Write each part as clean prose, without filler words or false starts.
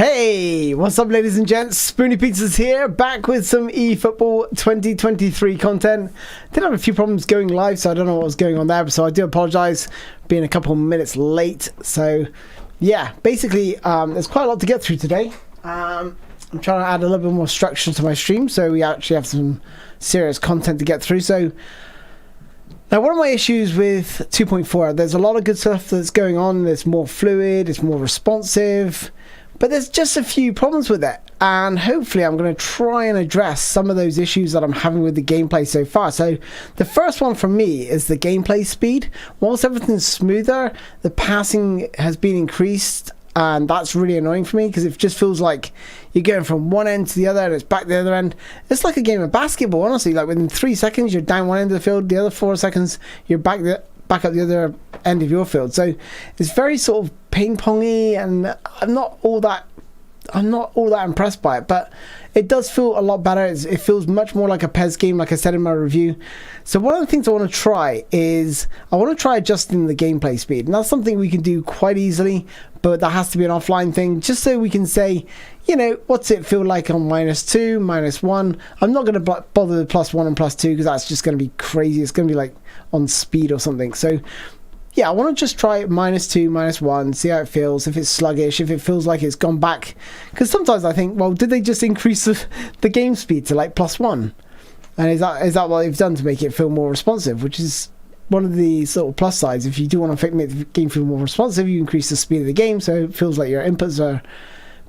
Hey, what's up ladies and gents, SpoonyPizzas here, back with some eFootball 2023 content. Did have a few problems going live, so I don't know what was going on there, so I do apologise for being a couple minutes late. So yeah, basically there's quite a lot to get through today. I'm trying to add a little bit more structure to my stream, so we actually have some serious content to get through. So now, one of my issues with 2.4, there's a lot of good stuff that's going on. It's more fluid, it's more responsive, but there's just a few problems with it, and hopefully I'm going to try and address some of those issues that I'm having with the gameplay so far. So the first one for me is the gameplay speed. Whilst everything's smoother, the passing has been increased, and that's really annoying for me because it just feels like you're going from one end to the other and it's back to the other end. It's like a game of basketball, honestly. Like within 3 seconds you're down one end of the field, the other 4 seconds you're back up the other end of your field. So it's very sort of ping-pongy, and I'm not all that impressed by it, but it does feel a lot better. It feels much more like a PES game, like I said in my review. So one of the things I want to try is adjusting the gameplay speed, and that's something we can do quite easily, but that has to be an offline thing, just so we can say, you know, what's it feel like on -2, -1. I'm not going to bother with +1 and +2 because that's just going to be crazy. It's going to be like on speed or something. So yeah, I want to just try -2, -1, see how it feels, if it's sluggish, if it feels like it's gone back. Because sometimes I think, well, did they just increase the game speed to like +1? And is that what they've done to make it feel more responsive? Which is one of the sort of plus sides. If you do want to make the game feel more responsive, you increase the speed of the game, so it feels like your inputs are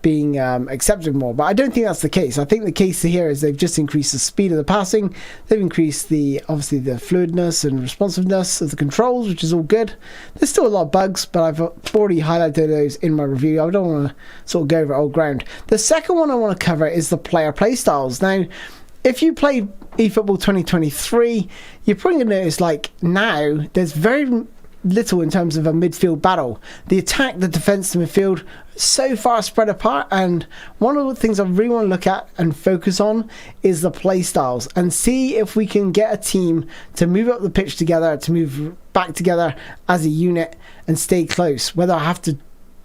being accepted more. But I don't think that's the case. I think the case here is they've just increased the speed of the passing. They've increased obviously the fluidness and responsiveness of the controls, which is all good. There's still a lot of bugs, but I've already highlighted those in my review. I don't want to sort of go over old ground. The second one I want to cover is the player playstyles. Now, if you play eFootball 2023, you're probably going to notice, like, now there's very little in terms of a midfield battle. The attack, the defense, the midfield, so far spread apart, and one of the things I really want to look at and focus on is the play styles, and see if we can get a team to move up the pitch together, to move back together as a unit and stay close. Whether I have to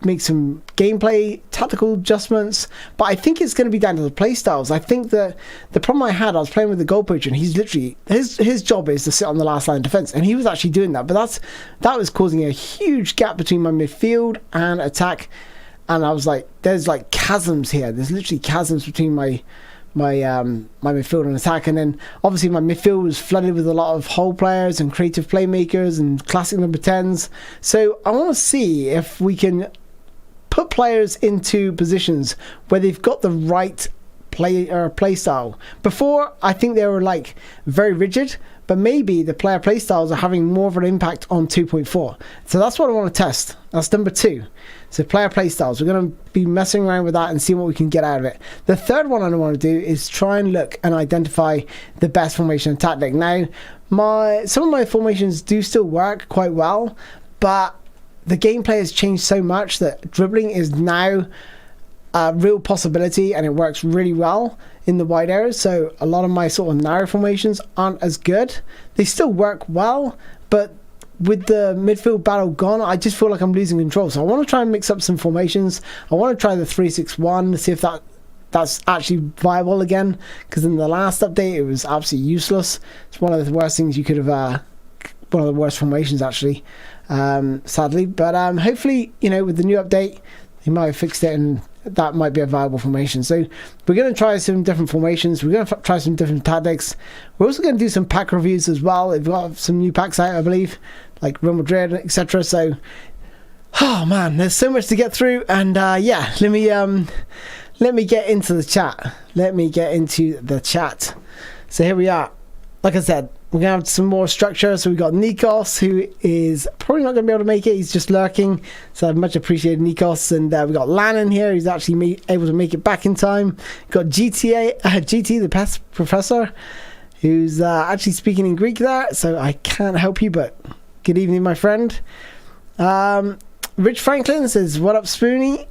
make some gameplay tactical adjustments, but I think it's going to be down to the play styles. I think that the problem I was playing with the goal poacher, and he's literally, his job is to sit on the last line of defense, and he was actually doing that, but that was causing a huge gap between my midfield and attack. And I was like, there's like chasms here. There's literally chasms between my midfield and attack. And then obviously my midfield was flooded with a lot of whole players and creative playmakers and classic number 10s. So I want to see if we can put players into positions where they've got the right play style. Before, I think they were like very rigid, but maybe the player play styles are having more of an impact on 2.4. So that's what I want to test. That's number 2. So player play styles. We're going to be messing around with that and see what we can get out of it. The third one I want to do is try and look and identify the best formation and tactic. Now, some of my formations do still work quite well, but the gameplay has changed so much that dribbling is now a real possibility, and it works really well in the wide areas. So a lot of my sort of narrow formations aren't as good. They still work well, but with the midfield battle gone, I just feel like I'm losing control. So I want to try and mix up some formations. I want to try the 3-6-1 to see if that's actually viable again, because in the last update it was absolutely useless. It's one of the worst things you could have, one of the worst formations actually, sadly. But hopefully, you know, with the new update they might have fixed it and that might be a viable formation. So we're going to try some different formations. We're going to try some different tactics. We're also going to do some pack reviews as well. We've got some new packs out, I believe, like Real Madrid, etc. So, oh man, there's so much to get through. And yeah, let me get into the chat. So here we are. Like I said, we're going to have some more structure. So we've got Nikos, who is probably not going to be able to make it. He's just lurking. So I've much appreciated Nikos. And we've got Lannon here, who's actually able to make it back in time. We've got GT, the past professor, who's actually speaking in Greek there. So I can't help you, but good evening, my friend. Rich Franklin says, what up, Spoony?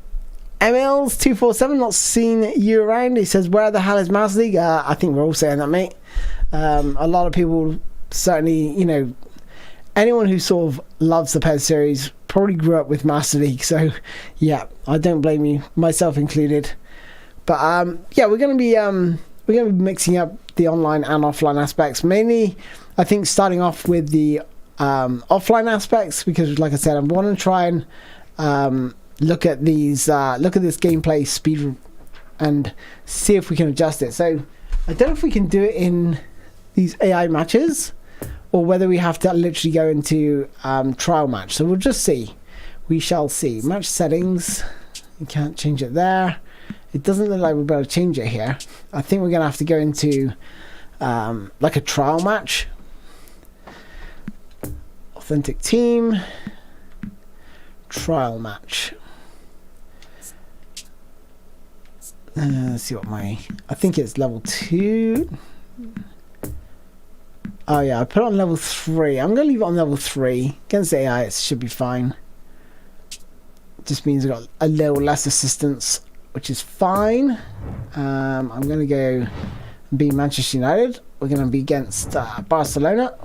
MLs247, not seen you around. He says, where the hell is Mouse League? I think we're all saying that, mate. A lot of people certainly, you know, anyone who sort of loves the PES series probably grew up with Master League, so yeah, I don't blame you, myself included. But yeah, we're gonna be mixing up the online and offline aspects. Mainly, I think starting off with the offline aspects, because like I said, I want to try and look at this gameplay speed and see if we can adjust it. So I don't know if we can do it in these AI matches, or whether we have to literally go into trial match. So we'll just see. We shall see. Match settings. You can't change it there. It doesn't look like we're able to change it here. I think we're going to have to go into like a trial match. Authentic team. Trial match. Let's see what I think it's level 2. Oh yeah, I put it on level 3. I'm going to leave it on level 3. Against AI, it should be fine. Just means I've got a little less assistance, which is fine. I'm going to go be Manchester United. We're going to be against Barcelona.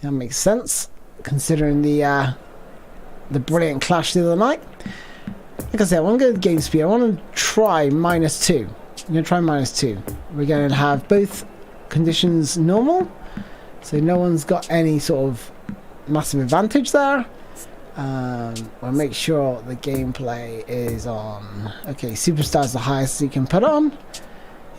That makes sense, considering the brilliant clash the other night. Like I said, I want to go with game speed. I want to try -2. I'm going to try -2. We're going to have both conditions normal, so no one's got any sort of massive advantage there. We'll make sure the gameplay is on. Okay, Superstar is the highest you can put on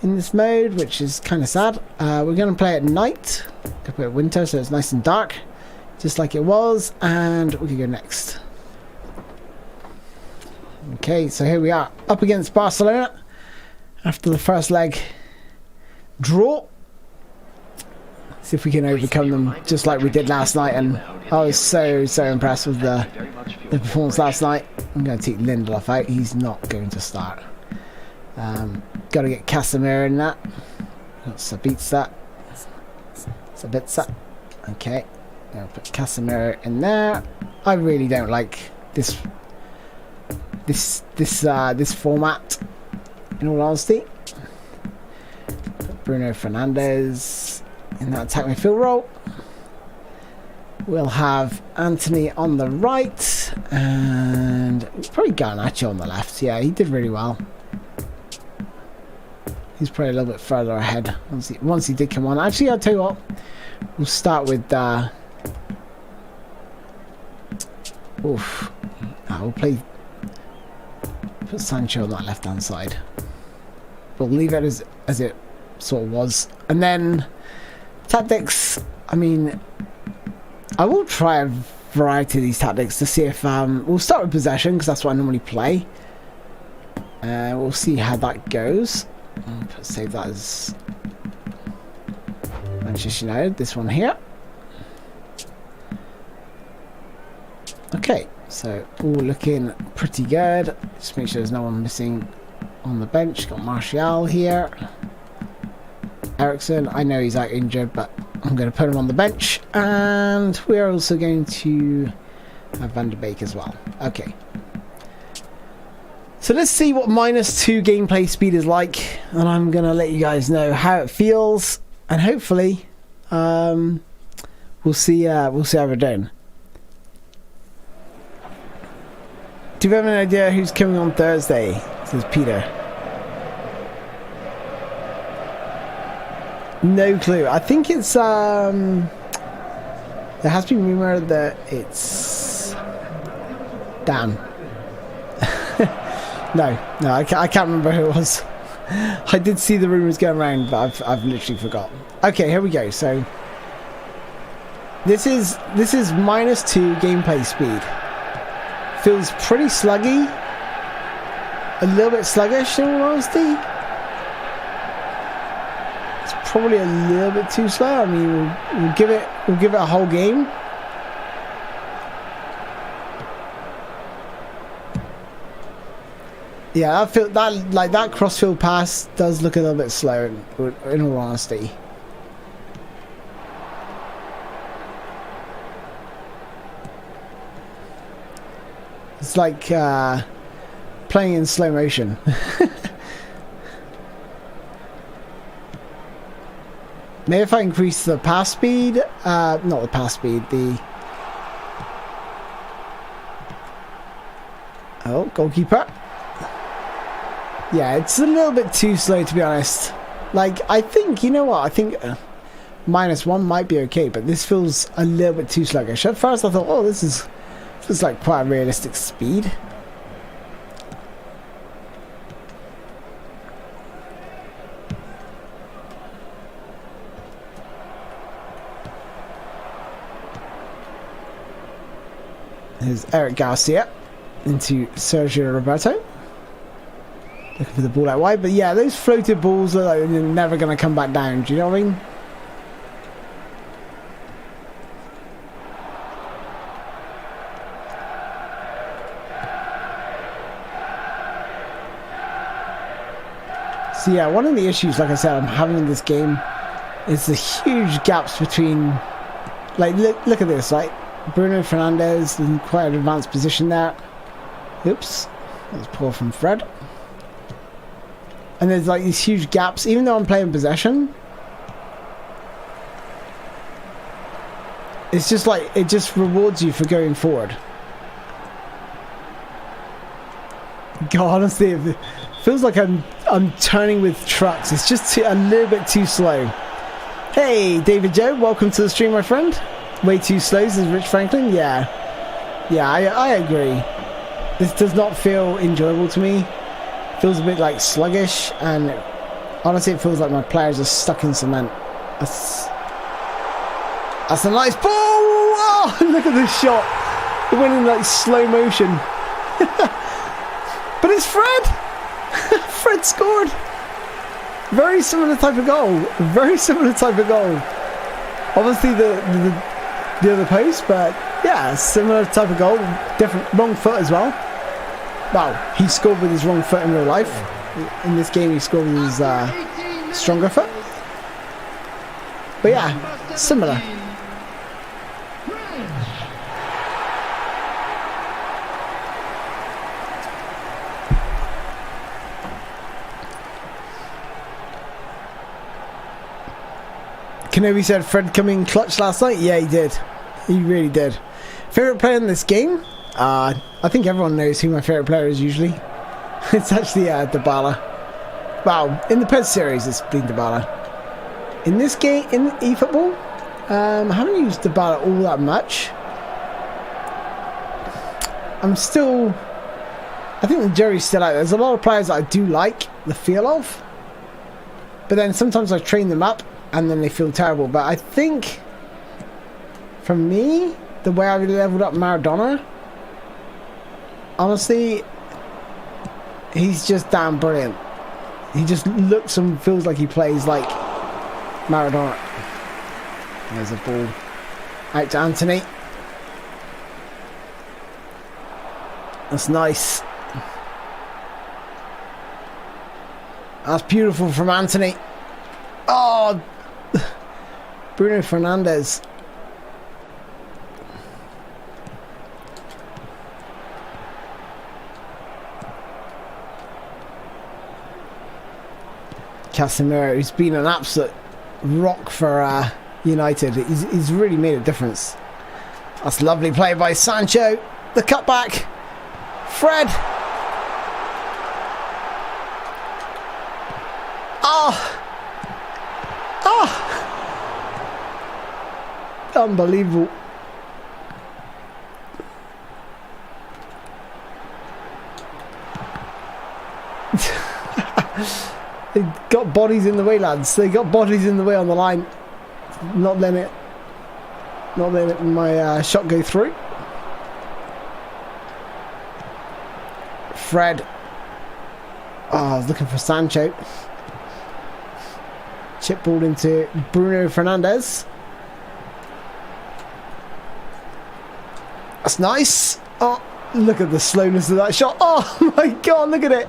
in this mode, which is kind of sad. We're going to play at night. Go put it winter, so it's nice and dark, just like it was, and we can go next. Okay, so here we are up against Barcelona after the first leg draw. See if we can overcome them just like we did last night, and I was so impressed with the performance last night. I'm going to take Lindelof out. He's not going to start. Got to get Casemiro in that. Sabitza. Okay, I'll put Casemiro in there. I really don't like this format, in all honesty. Put Bruno Fernandes in that attack midfield role. We'll have Anthony on the right, and probably Garnacho on the left. Yeah, he did really well. He's probably a little bit further ahead once he did come on. Actually, I'll tell you what. We'll start with we'll put Sancho on that left hand side. We'll leave it as it sort of was, and then tactics. I mean, I will try a variety of these tactics to see if we'll start with possession, because that's what I normally play. We'll see how that goes. I'll save that as Manchester United, this one here. Okay, so all looking pretty good. Just make sure there's no one missing on the bench. Got Martial here. Ericsson, I know he's out injured, but I'm going to put him on the bench. And we're also going to have Van de Beek as well. Okay. So let's see what -2 gameplay speed is like, and I'm going to let you guys know how it feels, and hopefully we'll see how we're doing. Do you have any idea who's coming on Thursday? Says Peter. No clue. I think it's there has been rumored that it's Dan. No, I can't remember who it was. I did see the rumors going around, but I've literally forgot. Okay, here we go. So this is -2 gameplay speed. Feels pretty sluggy. A little bit sluggish, in all honesty. It's probably a little bit too slow. I mean, we'll give it a whole game. Yeah, I feel that crossfield pass does look a little bit slow, in all honesty. It's like playing in slow motion. Maybe if I increase the pass speed, not the pass speed, Oh, goalkeeper. Yeah, it's a little bit too slow, to be honest. Like, I think, you know what? I think -1 might be okay, but this feels a little bit too sluggish. At first, I thought, oh, this is like quite a realistic speed. Here's Eric Garcia into Sergio Roberto. Looking for the ball out wide, but yeah, those floated balls are like, they're never going to come back down. Do you know what I mean? So yeah, one of the issues, like I said, I'm having in this game is the huge gaps between. Like, look at this, like Bruno Fernandes in quite an advanced position there. Oops, that was poor from Fred. And there's like these huge gaps, even though I'm playing possession. It's just like, it just rewards you for going forward. God, honestly, it feels like I'm turning with trucks. It's just a little bit too slow. Hey, David Joe, welcome to the stream, my friend. Way too slow, says Rich Franklin. Yeah, I agree. This does not feel enjoyable to me. Feels a bit like sluggish, and honestly it feels like my players are stuck in cement. That's a nice ball. Oh, look at this shot. It went in like slow motion. But it's Fred. Fred scored. Very similar type of goal. Very similar type of goal. Obviously the other post, but yeah, similar type of goal. Different, wrong foot as well. Wow, he scored with his wrong foot in real life. In this game, he scored with his stronger foot. But yeah, similar. Kenobi said Fred coming clutch last night. Yeah, he did. He really did. Favorite player in this game? I think everyone knows who my favourite player is usually. It's actually Dybala. Wow, in the PES series it's been Dybala. In this game, in eFootball, I haven't used Dybala all that much. I think the jury's still out. There's a lot of players that I do like the feel of. But then sometimes I train them up and then they feel terrible. But I think, for me, the way I leveled up Maradona, honestly, he's just damn brilliant. He just looks and feels like he plays like Maradona. There's a ball out to Anthony. That's nice. That's beautiful from Anthony. Oh, Bruno Fernandes. Casemiro, who's been an absolute rock for United. He's really made a difference. That's lovely play by Sancho. The cutback. Fred. Oh. Oh. Unbelievable. They got bodies in the way, lads. They got bodies in the way on the line. Not letting my shot go through. Fred. Oh, I was looking for Sancho. Chip ball into Bruno Fernandes. That's nice. Oh, look at the slowness of that shot. Oh my god, look at it.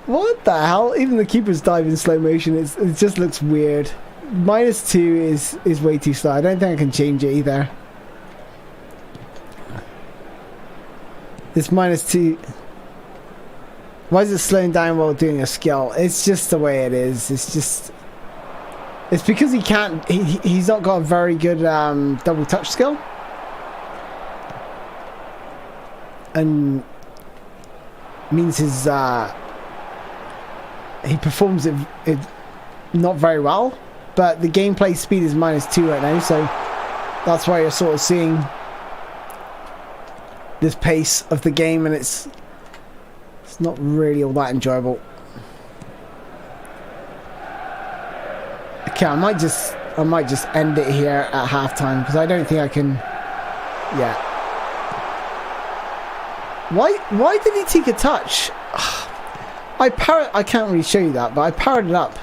What the hell? Even the keeper's dive in slow motion. It just looks weird. -2 is way too slow. I don't think I can change it either. This -2. Why is it slowing down while doing a skill? It's just the way it is. It's because he can't. He's not got a very good double touch skill. and means his he performs it not very well, but the gameplay speed is -2 right now, so that's why you're sort of seeing this pace of the game, and it's not really all that enjoyable. Okay, I might just end it here at halftime because I don't think I can. Yeah. Why did he take a touch? I can't really show you that, but I powered it up,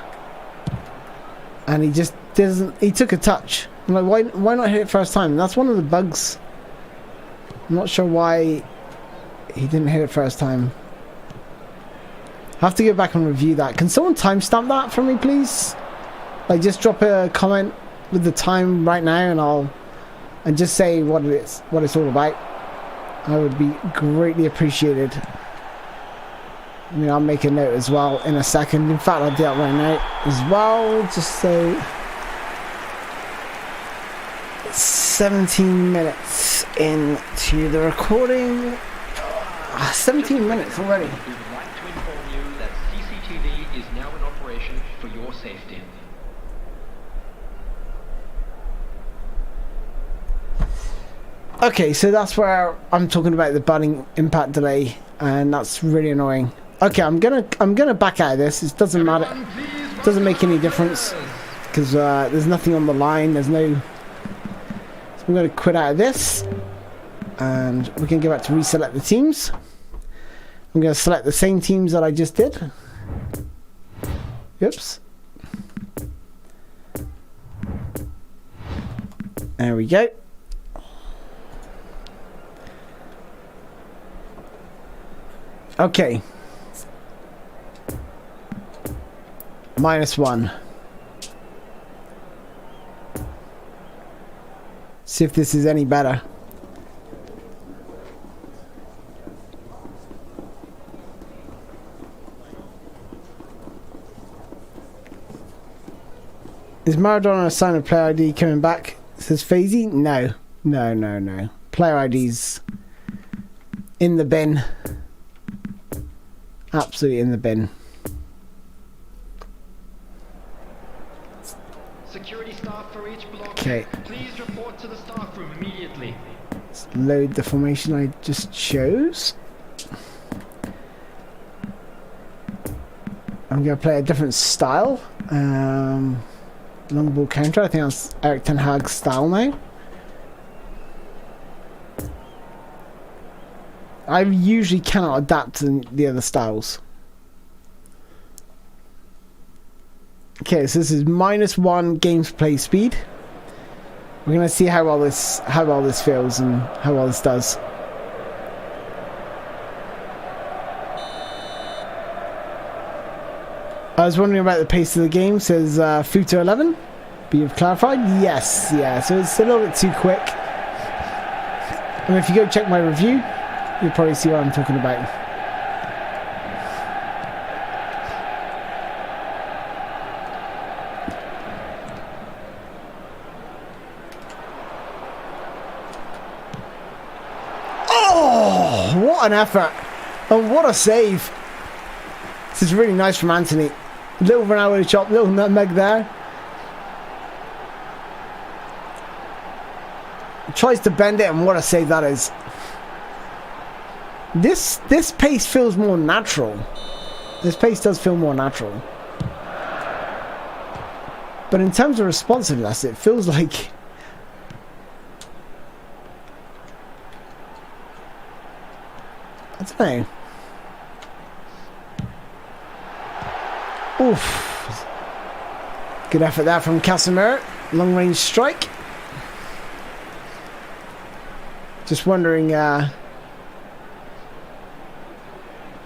and he just doesn't. He took a touch. I'm like, why not hit it first time? And that's one of the bugs. I'm not sure why he didn't hit it first time. I have to go back and review that. Can someone timestamp that for me, please? Like, just drop a comment with the time right now, and just say what it is, what it's all about. I would be greatly appreciated. I mean, I'll make a note as well in a second. In fact, I'll do that right now as well. Just so 17 minutes into the recording. 17 minutes already. We would like to inform you that CCTV is now in operation for your safety. Okay, so that's where I'm talking about the budding impact delay, and that's really annoying. Okay, I'm gonna back out of this. It doesn't matter. It doesn't make any difference because there's nothing on the line. There's no. So I'm gonna quit out of this, and we can go back to reselect the teams. I'm gonna select the same teams that I just did. Oops. There we go. Okay. -1. See if this is any better. Is Maradona a sign of player ID coming back? Says Fazy? No. No. Player ID's in the bin. Absolutely in the bin. Security staff for each block. Okay. Please report to the staff room immediately. Let's load the formation I just chose. I'm going to play a different style. Long ball counter. I think that's Eric Ten Hag's style now. I usually cannot adapt to the other styles. Okay, so this is -1 gameplay speed. We're gonna see how well this feels and how well this does. I was wondering about the pace of the game. Says Futo 11. But you've clarified? Yes, yeah. So it's a little bit too quick. And if you go check my review, you'll probably see what I'm talking about. Oh, what an effort. And what a save. This is really nice from Anthony. Little Ronaldo chop, little nutmeg there. Tries to bend it, and what a save that is. This pace feels more natural. This pace does feel more natural. But in terms of responsiveness, it feels like... I don't know. Oof. Good effort there from Casemiro. Long range strike. Just wondering,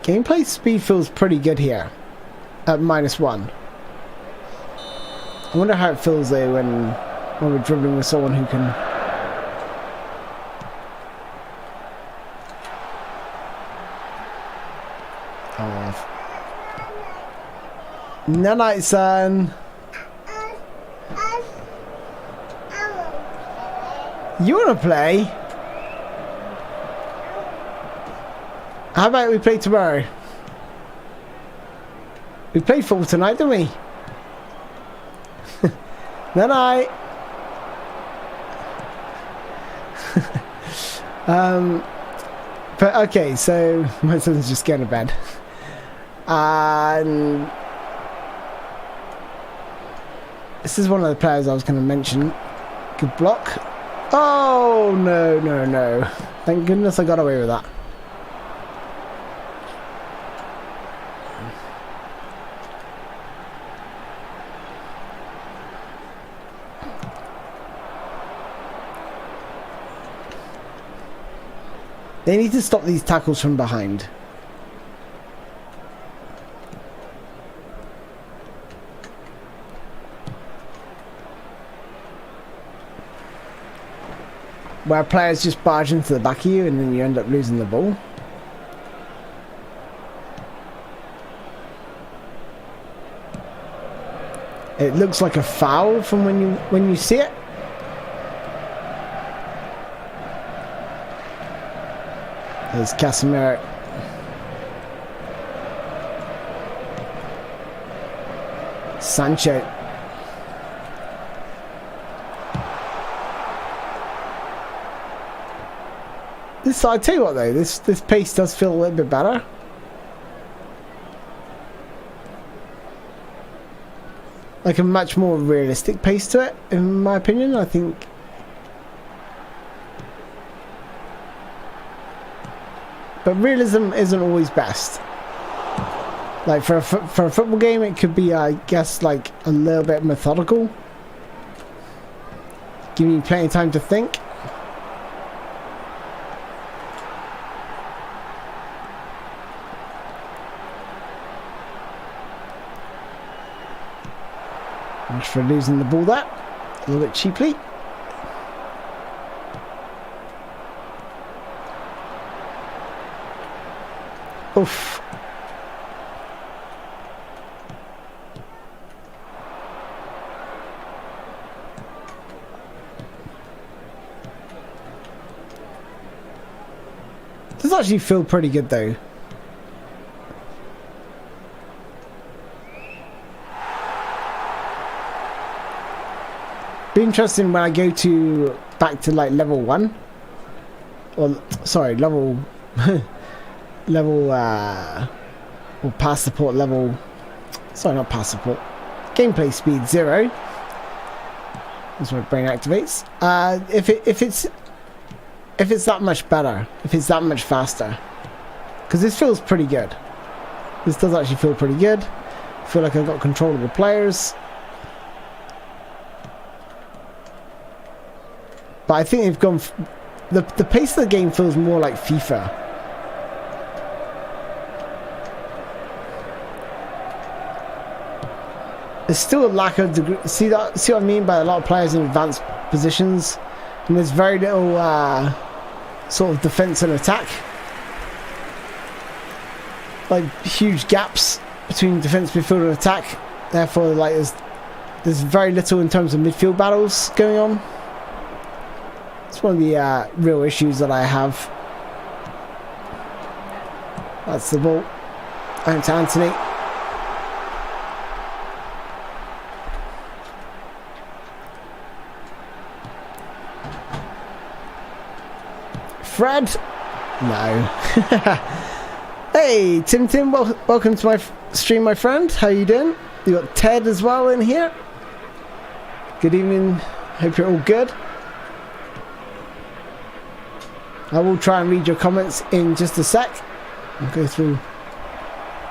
gameplay speed feels pretty good here at -1. I wonder how it feels though when we're dribbling with someone who can. Oh. Night, son. You wanna play? How about we play tomorrow? We played football tonight, didn't we? Night. But okay, so my son's just getting to bed. And this is one of the players I was going to mention. Good block. Oh, no, no, no. Thank goodness I got away with that. They need to stop these tackles from behind. Where players just barge into the back of you and then you end up losing the ball. It looks like a foul from when you see it. There's Casemiro. Sancho. This, I tell you what though, this pace does feel a little bit better. Like a much more realistic pace to it, in my opinion, I think. But realism isn't always best. Like for a football game, it could be, I guess, like a little bit methodical, giving you plenty of time to think. Much for losing the ball there, a little bit cheaply. Oof. Does actually feel pretty good though. Be interesting when I go back to like level 1, or sorry, level or pass support level, sorry, not pass support, gameplay speed 0. That's where my brain activates. If it's that much better, if it's that much faster, because this feels pretty good. This does actually feel pretty good. I feel like I've got control of the players. But I think they've gone. The pace of the game feels more like FIFA. There's still a lack of degree. See what I mean by a lot of players in advanced positions, and there's very little sort of defense and attack. Like huge gaps between defense, midfield, and attack. Therefore, like there's very little in terms of midfield battles going on. It's one of the real issues that I have. That's the ball. Out to Anthony. Fred? No. Hey, Tim, welcome to my stream, my friend. How you doing? You got Ted as well in here. Good evening. Hope you're all good. I will try and read your comments in just a sec. I'll go through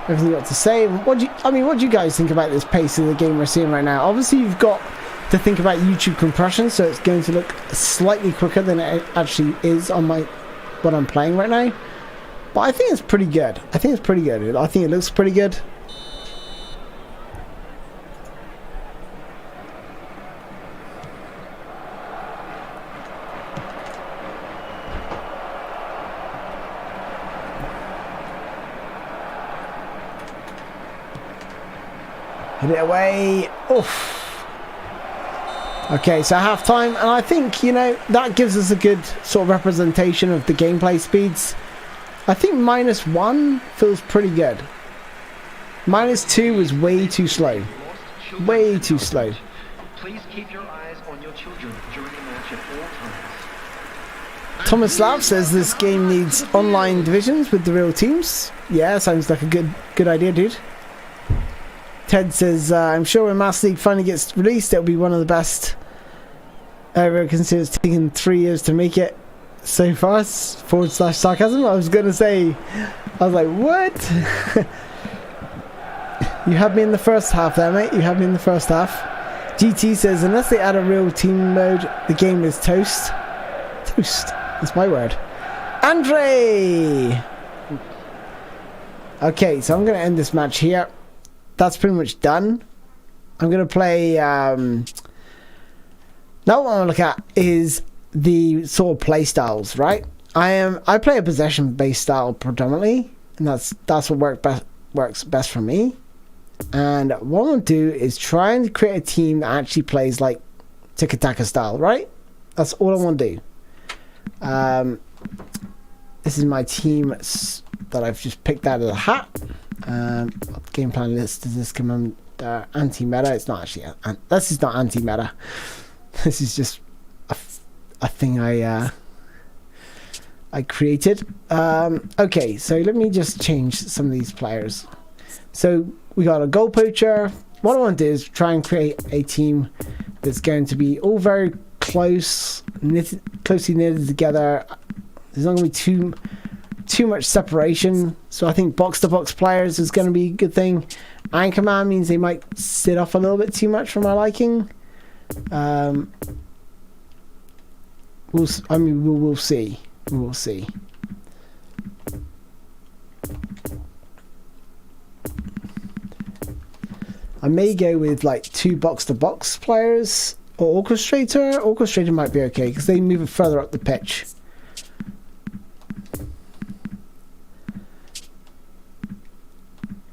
everything you got to say. What do you guys think about this pace of the game we're seeing right now? Obviously, you've got to think about YouTube compression, so it's going to look slightly quicker than it actually is on what I'm playing right now. But I think it's pretty good. I think it looks pretty good. Hit it away. Oof. Okay, so half time, and I think, you know, that gives us a good sort of representation of the gameplay speeds. I think -1 feels pretty good. -2 was way too slow. Way too slow. Please keep your eyes on your children during the match at all times. Thomas Slav says this game needs online divisions with the real teams. Yeah, sounds like a good idea, dude. Ted says, I'm sure when Master League finally gets released, it'll be one of the best ever, considers it's taken 3 years to make it so fast. /sarcasm. I was going to say, I was like, what? You had me in the first half there, mate. You had me in the first half. GT says, unless they add a real team mode, the game is toast. Toast. That's my word. Andre! Okay, so I'm going to end this match here. That's pretty much done. I'm going to play... now what I want to look at is the sort of play styles, right? I play a possession-based style predominantly, and that's what works best for me. And what I want to do is try and create a team that actually plays like tiki-taka style, right? That's all I want to do. This is my team that I've just picked out of the hat. Game plan list does this come under anti-meta? It's not actually. This is not anti-meta. This is just a thing I created. Okay, so let me just change some of these players. So we got a goal poacher. What I want to do is try and create a team that's going to be all very closely knitted together. There's not going to be too much separation, so I think box-to-box players is going to be a good thing. Anchorman means they might sit off a little bit too much for my liking. We'll see. We'll see. I may go with like 2 box-to-box players or orchestrator. Orchestrator might be okay because they move it further up the pitch.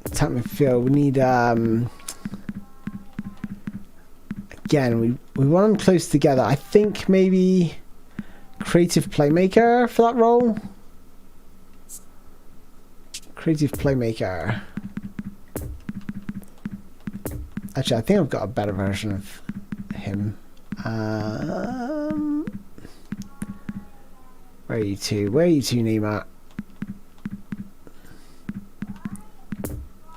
Attack midfield. We need again. We want them close together. I think maybe creative playmaker for that role. Creative playmaker. Actually, I think I've got a better version of him. Where are you two? Where are you two, Neymar?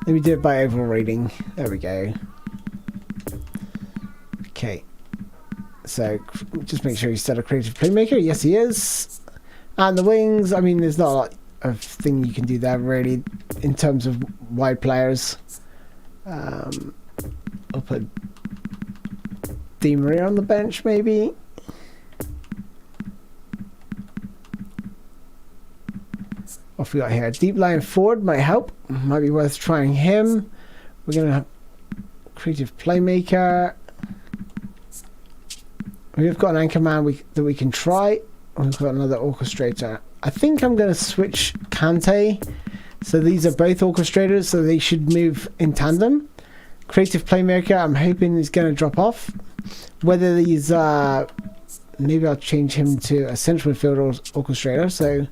Let me do it by overall rating. There we go. Okay. So, just make sure he's still a creative playmaker. Yes, he is. And the wings, I mean, there's not a lot of thing you can do there, really, in terms of wide players. I'll put Di Maria on the bench, maybe. What we got here? Deep line forward might help. Might be worth trying him. We're going to have creative playmaker. We've got an Anchorman that we can try. We've got another orchestrator. I think I'm going to switch Kante. So these are both orchestrators, so they should move in tandem. Creative playmaker, I'm hoping is going to drop off. Whether these maybe I'll change him to a central midfield orchestrator, so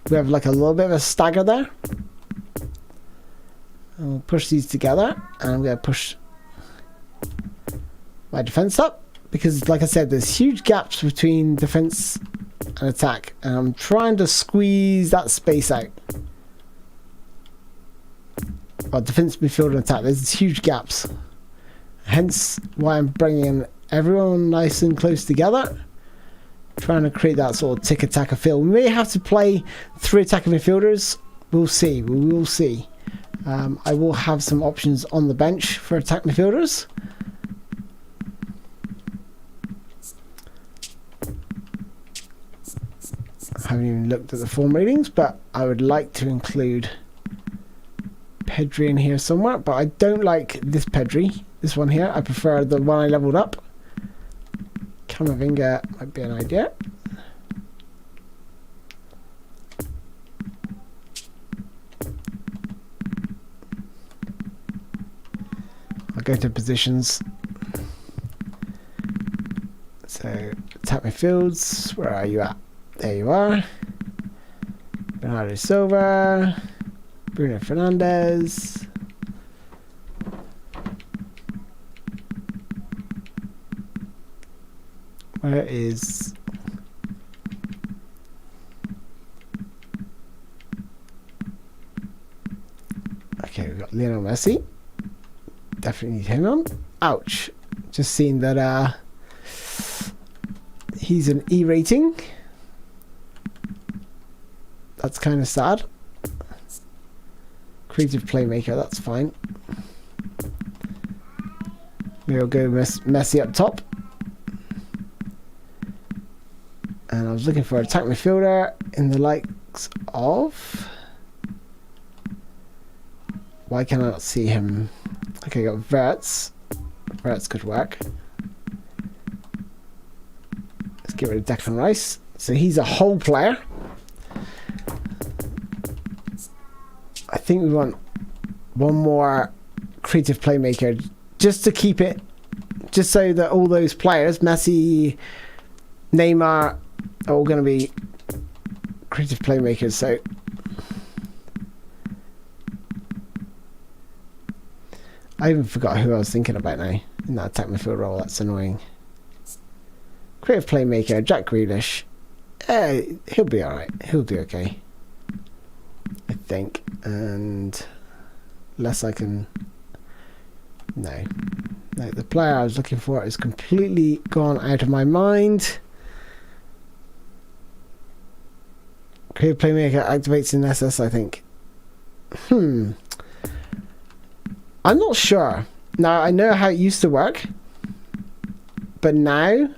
we have like a little bit of a stagger there. And we'll push these together, and I'm going to push my defense up, because like I said, there's huge gaps between defense and attack, and I'm trying to squeeze that space out. Well, defense, midfield, and attack. There's huge gaps. Hence why I'm bringing everyone nice and close together. Trying to create that sort of tick-attacker feel. We may have to play 3 attacking midfielders. We'll see. We will see. I will have some options on the bench for attack midfielders. I haven't even looked at the form ratings, but I would like to include Pedri in here somewhere, but I don't like this Pedri. This one here. I prefer the one I leveled up. Camavinga might be an idea. I'll go to positions. So, attack midfields. Where are you at? There you are. Bernardo Silva, Bruno Fernandes. Where is... Okay, we've got Lionel Messi. Definitely need him on. Ouch. Just seen that he's an E rating. That's kind of sad. Creative playmaker, that's fine. Maybe we'll go Messi up top. And I was looking for an attack midfielder in the likes of... Why can I not see him? Okay, got Verts. Verts could work. Let's get rid of Declan Rice. So he's a whole player. I think we want one more creative playmaker just to keep it, just so that all those players, Messi, Neymar, are all going to be creative playmakers. So I even forgot who I was thinking about now in that attack midfield role. That's annoying. Creative playmaker, Jack Grealish. He'll be alright. He'll be okay, I think. And unless I can... No, the player I was looking for is completely gone out of my mind. Creative playmaker activates in SS, I think. I'm not sure. Now, I know how it used to work, but now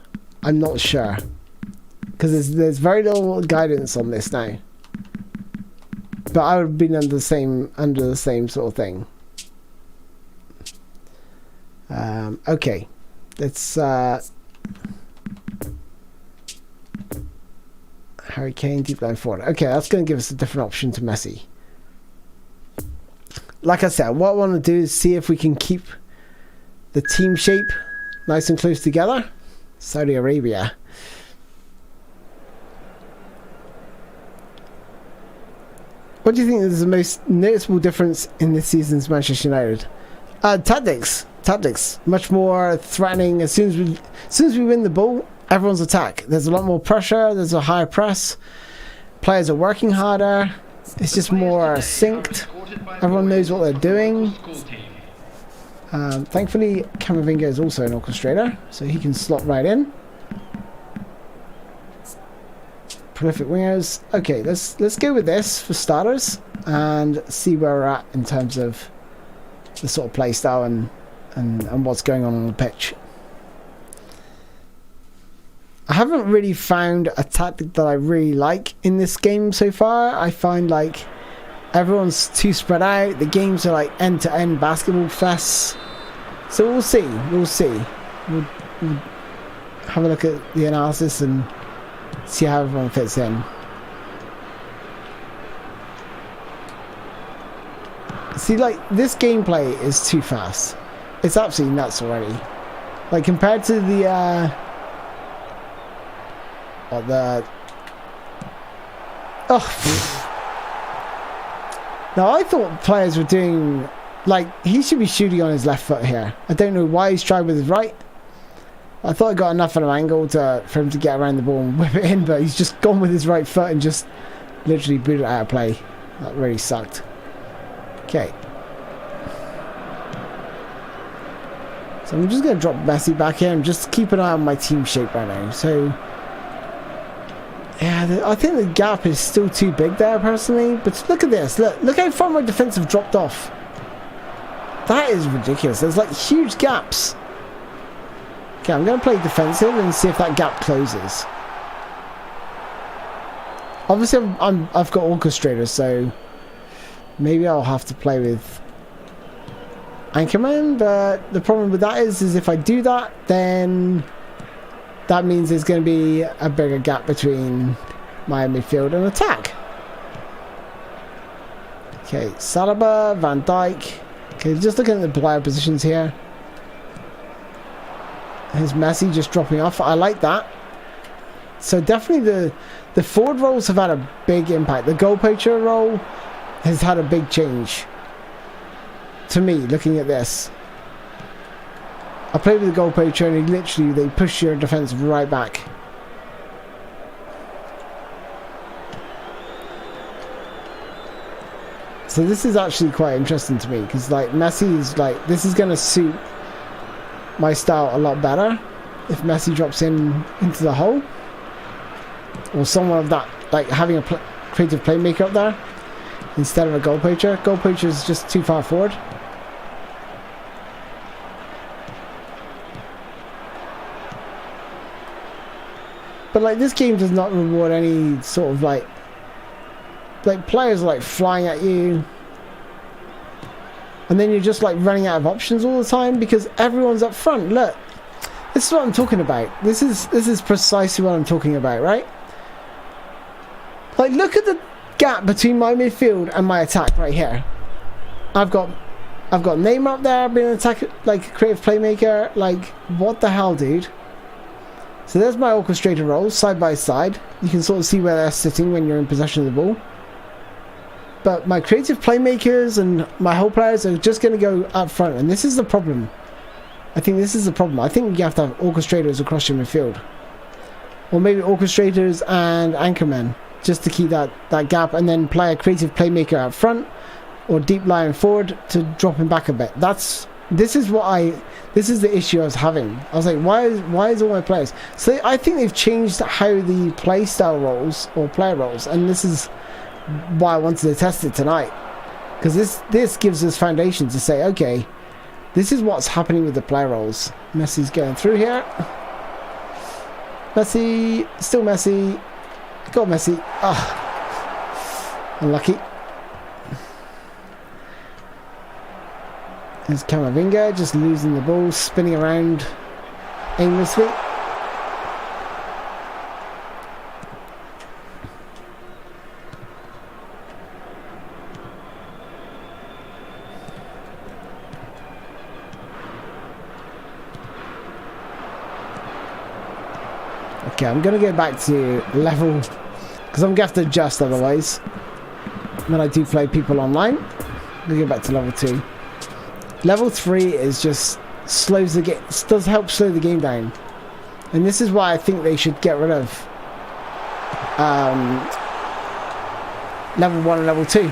I'm not sure, because there's very little guidance on this now. But I would have been under the same sort of thing. Okay, let's Harry Kane deep line forward. Okay, that's going to give us a different option to Messi. Like I said, what I want to do is see if we can keep the team shape nice and close together. Saudi Arabia. What do you think is the most noticeable difference in this season's Manchester United? Tactics. Much more threatening. As soon as we win the ball, everyone's attack. There's a lot more pressure. There's a higher press. Players are working harder. It's just more synced. Everyone knows what they're doing. Thankfully, Camavinga is also an orchestrator, so he can slot right in. Prolific wingers. Okay, let's go with this for starters and see where we're at in terms of the sort of play style and what's going on the pitch. I haven't really found a tactic that I really like in this game so far. I find like everyone's too spread out. The games are like end-to-end basketball fests. So we'll see. We'll have a look at the analysis and see how everyone fits in. See, like, this gameplay is too fast. It's absolutely nuts already. Like, compared to the now I thought players were doing, like, he should be shooting on his left foot here. I don't know why he's tried with his right. I thought I got enough of an angle for him to get around the ball and whip it in, but he's just gone with his right foot and just literally booted it out of play. That really sucked. Okay. So I'm just going to drop Messi back here and just keep an eye on my team shape right now. So, yeah, I think the gap is still too big there, personally. But look at this. Look how far my defense have dropped off. That is ridiculous. There's like huge gaps. Okay, I'm going to play defensive and see if that gap closes. Obviously, I've got orchestrators, so maybe I'll have to play with Anchorman. But the problem with that is if I do that, then that means there's going to be a bigger gap between my midfield and attack. Okay, Saliba, Van Dijk. Okay, just looking at the player positions here. Here's Messi just dropping off. I like that. So definitely the The forward roles have had a big impact. The goal poacher role has had a big change. To me, looking at this. I played with the goal poacher and they push your defence right back. So this is actually quite interesting to me because like Messi is like, this is going to suit my style a lot better if Messi drops into the hole, or someone of that, like having a creative playmaker up there instead of a goal poacher. Goal poacher is just too far forward. But like this game does not reward any sort of like players like flying at you, and then you're just like running out of options all the time because everyone's up front. Look, this is what I'm talking about. This is precisely what I'm talking about, right? Like look at the gap between my midfield and my attack right here. I've got Neymar up there being an attack, like creative playmaker. Like what the hell, dude? So there's my orchestrator roles side by side. You can sort of see where they're sitting when you're in possession of the ball. But my creative playmakers and my whole players are just going to go up front, and this is the problem. I think this is the problem. I think you have to have orchestrators across your midfield, or maybe orchestrators and Anchorman, just to keep that gap, and then play a creative playmaker up front or deep lying forward to drop him back a bit. This is the issue I was having. I was like, why is all my players? So I think they've changed how the play style roles or player roles, and this is why I wanted to test it tonight, because this gives us foundation to say, okay, this is what's happening with the player roles. Messi's going through here. Messi, still Messi. Go on, Messi. Ah, unlucky. There's Camavinga just losing the ball, spinning around aimlessly. Okay, I'm going to go back to level, because I'm going to have to adjust otherwise when I do play people online. I'm going to go back to level 2. Level 3 is just slows the game, does help slow the game down, and this is why I think they should get rid of level 1 and level 2,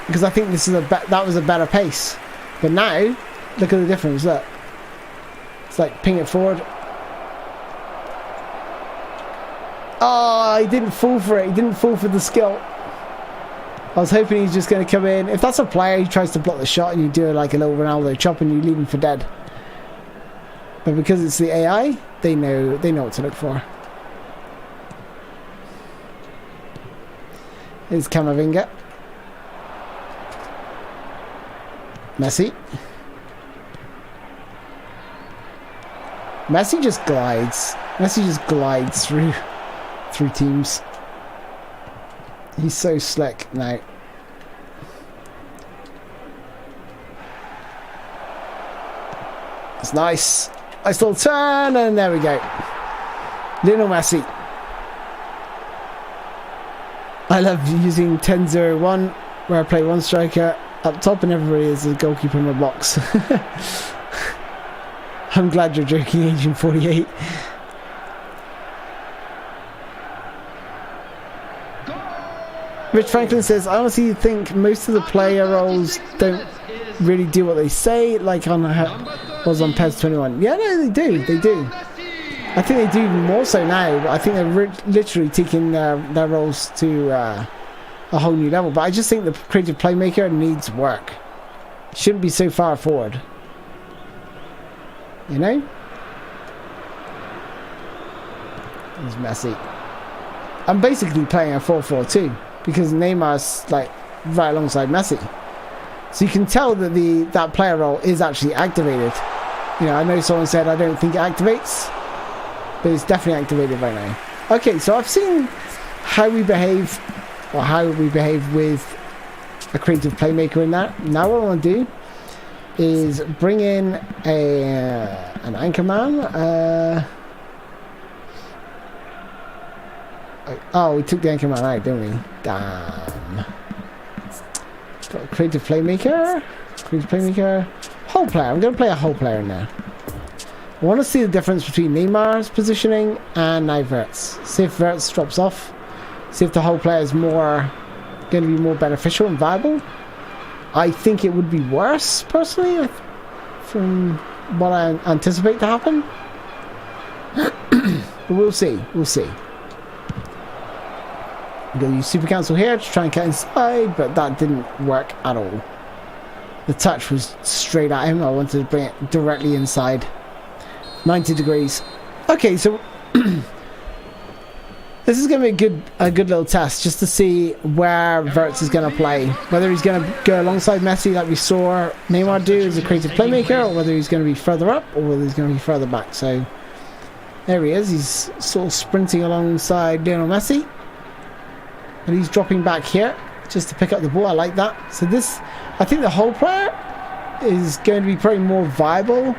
because I think this is that was a better pace. But now look at the difference. Look, it's like ping it forward. Oh, he didn't fall for it. He didn't fall for the skill. I was hoping he's just going to come in. If that's a player, he tries to block the shot and you do like a little Ronaldo chop and you leave him for dead. But because it's the AI, they know what to look for. Here's Camavinga. Messi. Messi just glides. Messi just glides through teams. He's so slick now. It's nice. Nice little turn, and there we go. Lionel Messi. I love using 10-0-1, where I play one striker up top and everybody is a goalkeeper in the box. I'm glad you're joking, Agent 48. Rich Franklin says, I honestly think most of the player roles don't really do what they say, like on was on PES 21. Yeah, no, they do. I think they do more so now, but I think they're literally taking their roles to a whole new level. But I just think the creative playmaker needs work. Shouldn't be so far forward. You know? There's Messi. I'm basically playing a 4-4-2. Because Neymar's like right alongside Messi, so you can tell that that player role is actually activated. You know, I know someone said I don't think it activates, but it's definitely activated right now. Okay, so I've seen how we behave with a creative playmaker in that. Now what I want to do is bring in an Anchorman. Oh, we took the Anchorman out, didn't we? Damn. Got a creative playmaker. Creative playmaker. Whole player. I'm going to play a whole player in there. I want to see the difference between Neymar's positioning and now Verts. See if Verts drops off. See if the whole player is going to be more beneficial and viable. I think it would be worse, personally, from what I anticipate to happen. But we'll see. We'll see. I'm going to use Super Cancel here to try and get inside, but that didn't work at all. The touch was straight at him. I wanted to bring it directly inside. 90 degrees. Okay, so this is going to be a good little test just to see where Verts is going to play. Whether he's going to go alongside Messi like we saw Neymar do as a creative playmaker, or whether he's going to be further up, or whether he's going to be further back. So there he is. He's sort of sprinting alongside Lionel Messi. And he's dropping back here just to pick up the ball. I like that. So this, I think the whole player is going to be probably more viable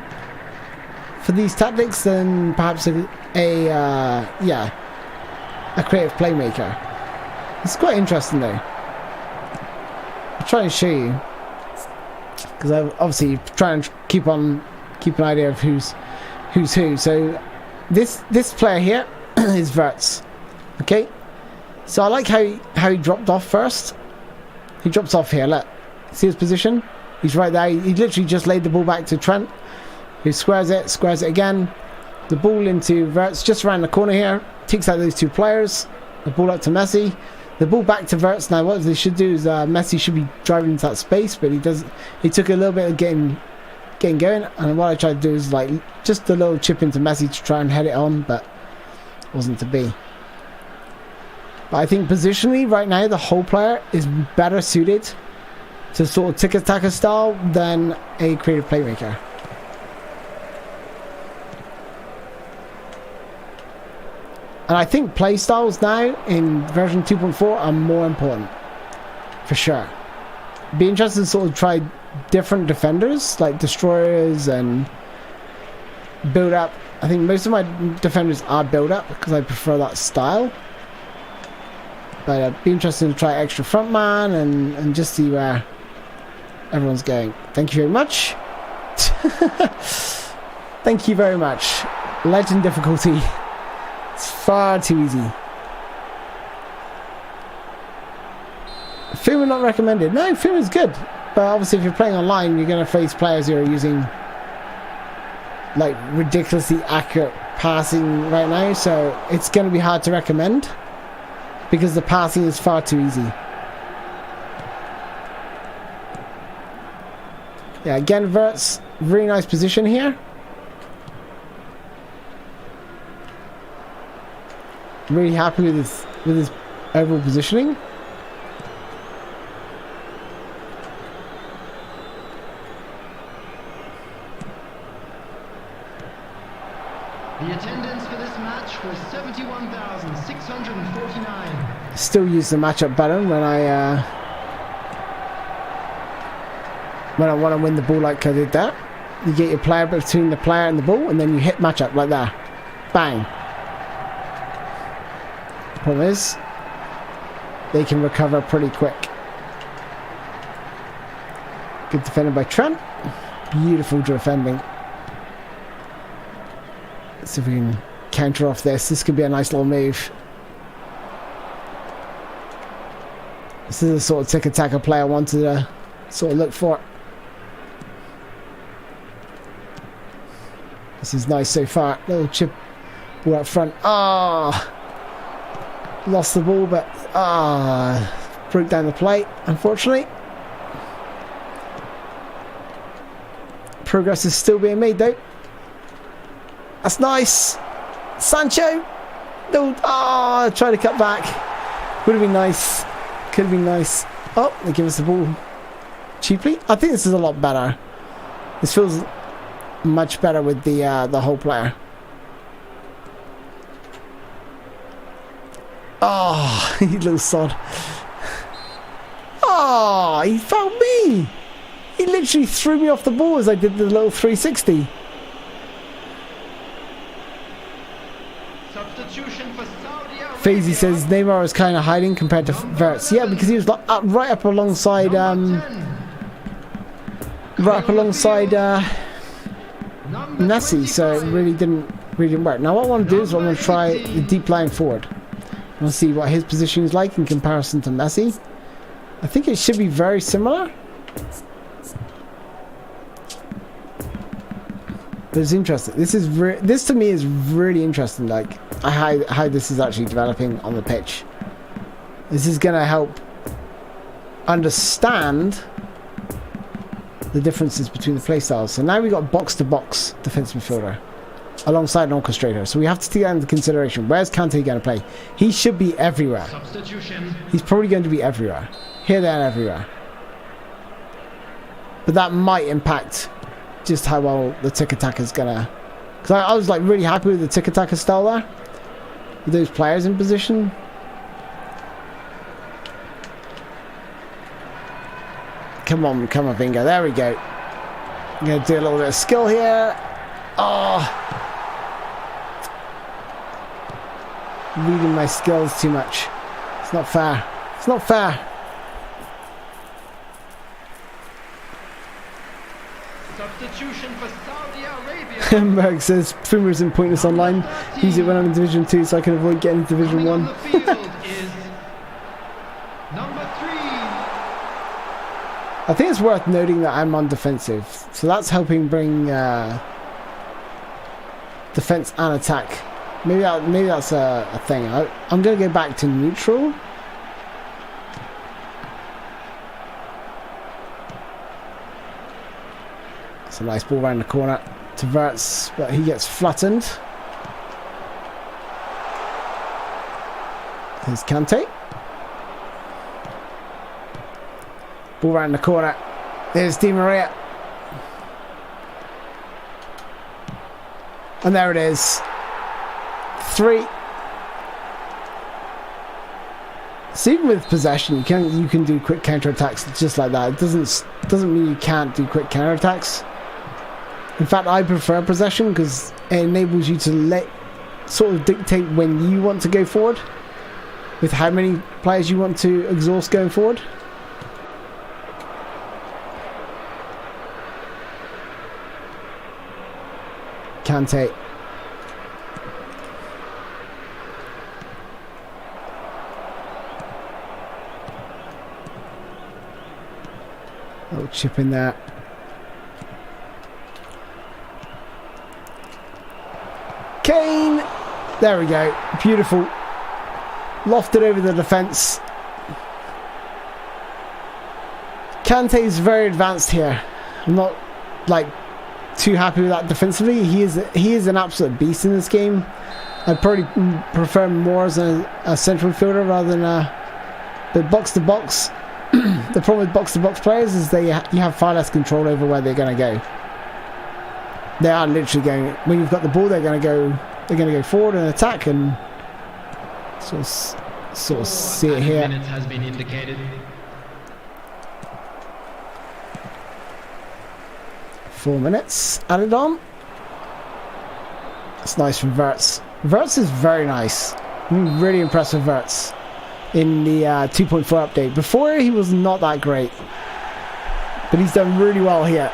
for these tactics than perhaps a creative playmaker. It's quite interesting though. I'll try and show you, because I obviously try and keep an idea of who's who. So this player here is Verts. Okay, so I like how he dropped off first. He drops off here. Look, see his position. He's right there. He literally just laid the ball back to Trent, who squares it again. The ball into Verts just around the corner here. Takes out those two players. The ball up to Messi. The ball back to Verts. Now what they should do is Messi should be driving into that space, but he took a little bit of getting going, and what I tried to do is like just a little chip into Messi to try and head it on, but it wasn't to be. But I think positionally right now the whole player is better suited to sort of tiki-taka style than a creative playmaker. And I think play styles now in version 2.4 are more important, for sure. Be interested to sort of try different defenders, like destroyers and build up. I think most of my defenders are build up because I prefer that style. But I'd be interested to try extra frontman and just see where everyone's going. Thank you very much. Thank you very much. Legend difficulty. It's far too easy. Fuma not recommended. No, Fuma's good. But obviously if you're playing online, you're going to face players who are using like ridiculously accurate passing right now. So it's going to be hard to recommend because the passing is far too easy. Yeah, again, Verts, really nice position here. Really happy with his overall positioning. The attendance for this match was 71,649. Still use the matchup button when I want to win the ball like I did that. You get your player between the player and the ball, and then you hit matchup like that. Bang. Problem is, they can recover pretty quick. Good defending by Trent. Beautiful defending. Let's see if we can counter off this. This could be a nice little move. This is the sort of tiki-taka play I wanted to sort of look for. This is nice so far. Little chip ball up front. Ah! Lost the ball, but broke down the plate, unfortunately. Progress is still being made though. That's nice. Sancho. No, try to cut back. Would have been nice. Could have been nice. Oh, they give us the ball cheaply. I think this is a lot better. This feels much better with the whole player. Oh, you little sod. Oh, he found me. He literally threw me off the ball as I did the little 360. Substitution for Saudi Arabia. Fazy says Neymar was kind of hiding compared to Verts. Yeah, because he was like right up alongside Messi, so it really didn't work. Now what I want to do is I want to try the deep line forward. I want to see what his position is like in comparison to Messi. I think it should be very similar. But it's interesting. This to me is really interesting. Like how this is actually developing on the pitch. This is going to help understand the differences between the play styles. So now we got box-to-box defensive midfielder alongside an orchestrator. So we have to take that into consideration. Where's Kante going to play? He should be everywhere. Substitution. He's probably going to be everywhere. Here, there, and everywhere. But that might impact just how well the tiki-taka is going to... Because I was like really happy with the tiki-taka style there. With those players in position. Come on, Bingo. There we go. I'm going to do a little bit of skill here. Oh. Reading my skills too much. It's not fair. It's not fair. Substitution for Saudi Arabia. Merg says Fuma isn't pointless online. Use it when I'm in Division 2 so I can avoid getting to Division 1. On the field is number 3. I think it's worth noting that I'm on defensive, so that's helping bring defense and attack. Maybe that's a thing. I'm going to go back to neutral. It's a nice ball around the corner to Verts, but he gets flattened. Here's Kante. Ball around the corner. There's Di Maria. And there it is. 3. So even with possession, you can do quick counter-attacks just like that. It doesn't mean you can't do quick counter-attacks. In fact, I prefer possession because it enables you to sort of dictate when you want to go forward, with how many players you want to exhaust going forward. Kante. Little chip in there. Kane! There we go. Beautiful. Lofted over the defence. Kante's very advanced here. I'm not like too happy with that defensively. He is an absolute beast in this game. I'd probably prefer him more as a central fielder rather than but box to box. The problem with box to box players is you have far less control over where they're going to go. They are literally going, when you've got the ball, they're going to go forward and attack, and sort of see it here. Minutes has been indicated. 4 minutes added on. It's nice from Verts. Verts is very nice. I'm really impressed with Verts in the 2.4 update. Before, he was not that great, but he's done really well here.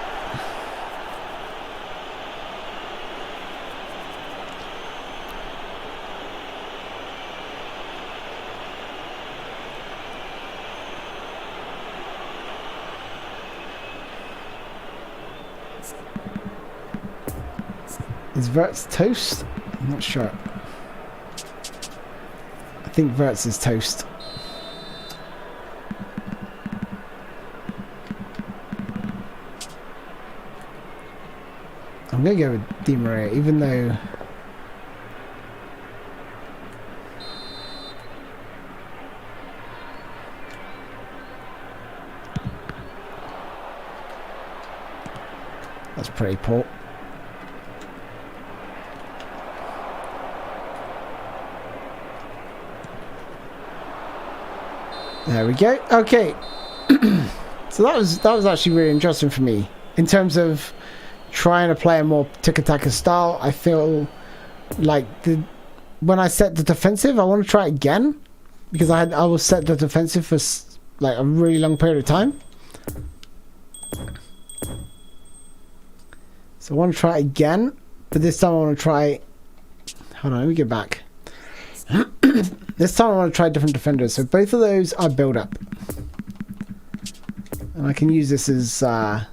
Is Verts toast? I'm not sure. I think Verts is toast. I'm going to go with Di Maria, even though... That's pretty poor. There we go. Okay. So that was actually really interesting for me in terms of trying to play a more tiki-taka style. I feel like the when I set the defensive, I want to try it again because I will set the defensive for like a really long period of time. So I want to try it again, but this time I want to try. Hold on, let me get back. This time I want to try different defenders. So both of those are build up, and I can use this as a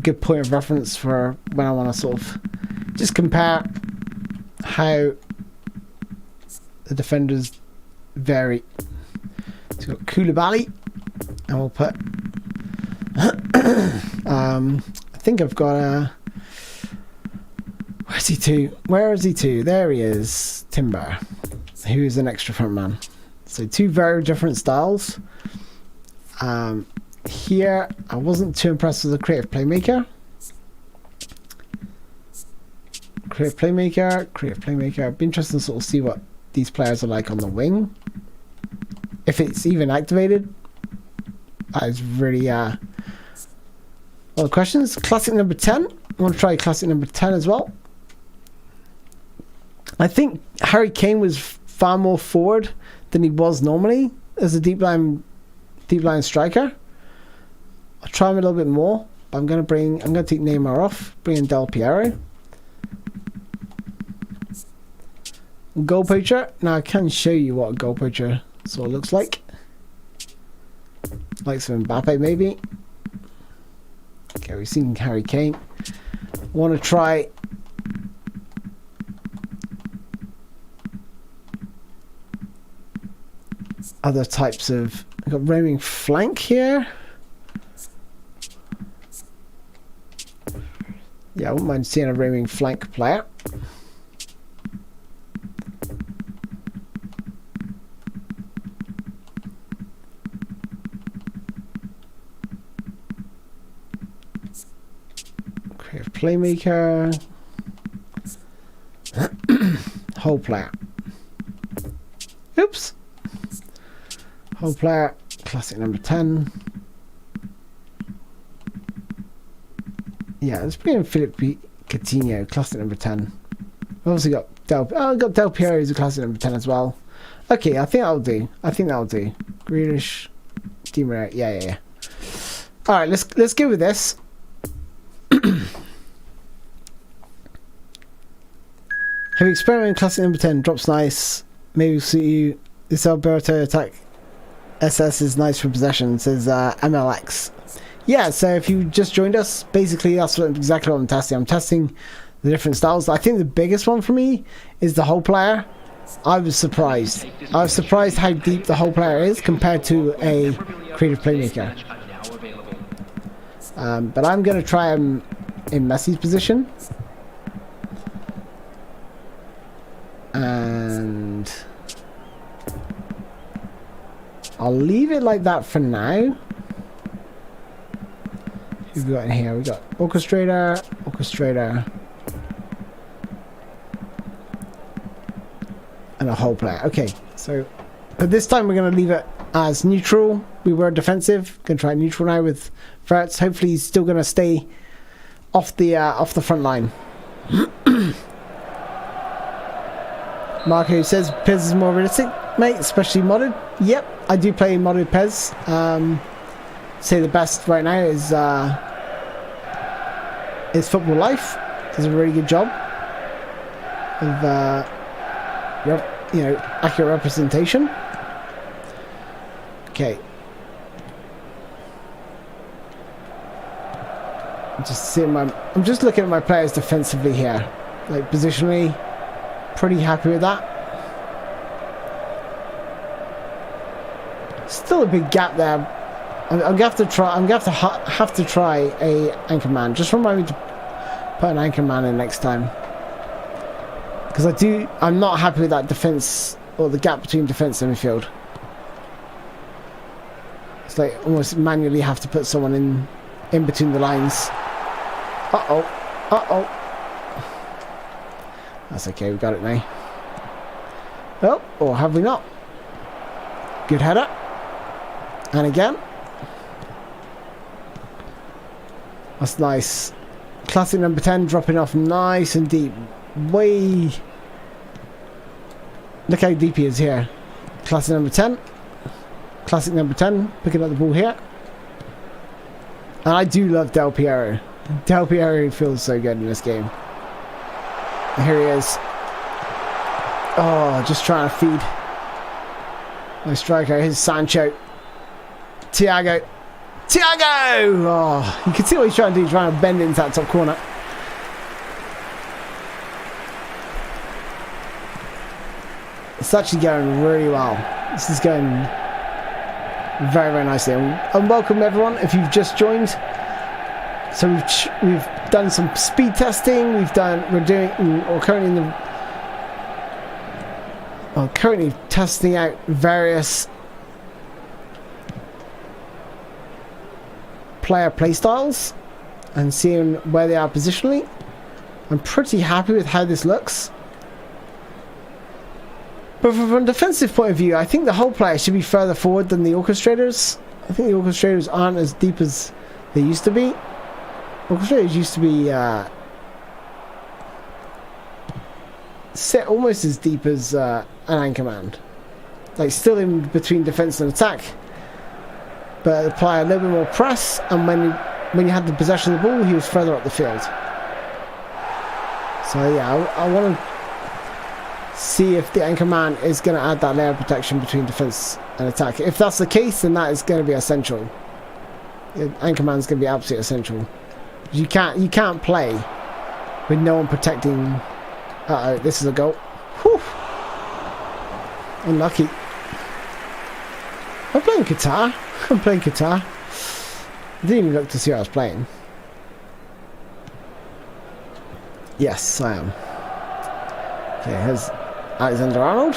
good point of reference for when I want to sort of just compare how the defenders vary. So we've got Koulibaly, and we'll put I think I've got a where's he to? Where is he to? There he is. Timber, who is an extra front man. So two very different styles. Here I wasn't too impressed with the creative playmaker. Creative playmaker. It'd be interesting to sort of see what these players are like on the wing. If it's even activated. That is really well, the questions. Classic number 10. I want to try classic number 10 as well. I think Harry Kane was far more forward than he was normally as a deep line striker. I'll try him a little bit more. But I'm going to take Neymar off. Bring in Del Piero. Goal poacher. Now I can show you what a goal poacher sort of looks like. Like some Mbappe maybe. Okay, we've seen Harry Kane. Want to try other types of. I've got roaming flank here. Yeah, I wouldn't mind seeing a roaming flank player. Creative playmaker. Whole player. Oops. Whole player. Classic number 10. Yeah, let's bring in Philippe Coutinho, classic number 10. We've obviously got Del Piero, who's a classic number 10 as well. Okay, I think that'll do. Grealish, Di Maria. Yeah. All right, let's go with this. Have you experimented classic number 10? Drops nice. Maybe we'll see you. This Alberto attack SS is nice for possession, says MLX. Yeah, so if you just joined us, basically that's exactly what I'm testing. I'm testing the different styles. I think the biggest one for me is the whole player. I was surprised. I was surprised how deep the whole player is compared to a creative playmaker. But I'm going to try him in Messi's position. And I'll leave it like that for now. Who've we got in here? We got orchestrator, and a whole player. Okay, so but this time we're going to leave it as neutral. We were defensive. Going to try neutral now with Verts. Hopefully he's still going to stay off the front line. Marco says Pez is more realistic, mate, especially modded. Yep, I do play modded Pez. Say the best right now is Football Life. Does a really good job of accurate representation. Okay. I'm just looking at my players defensively here, like positionally. Pretty happy with that. Still a big gap there. I'm gonna have to try. I'm gonna have to try a Anchorman. Just remind me to put an Anchorman in next time, because I'm not happy with that defense or the gap between defense and midfield. It's like almost manually have to put someone in between the lines. Uh oh. That's okay, we got it now. Oh, or have we not? Good header. And again. That's nice. Classic number 10 dropping off nice and deep. Way Look how deep he is here. Classic number 10. Classic number 10. Picking up the ball here. And I do love Del Piero. Del Piero feels so good in this game. And here he is. Oh, just trying to feed my striker. Here's Sancho. Thiago. Oh, you can see what he's trying to do. He's trying to bend into that top corner. It's actually going really well. This is going very, very nicely. And welcome everyone if you've just joined. So we've done some speed testing. We're currently testing out various player playstyles and seeing where they are positionally. I'm pretty happy with how this looks. But from a defensive point of view, I think the whole player should be further forward than the orchestrators. I think the orchestrators aren't as deep as they used to be. Orchestrators used to be set almost as deep as an Anchorman. Like still in between defense and attack, but apply a little bit more press, and when you had the possession of the ball, he was further up the field. So yeah, I want to see if the Anchorman is going to add that layer of protection between defense and attack. If that's the case, then that is going to be essential. Anchorman's going to be absolutely essential. You can't play with no one protecting. Uh-oh, this is a goal. Whew. Unlucky. I'm playing guitar. I didn't even look to see what I was playing. Yes, I am. Okay, here's Alexander-Arnold.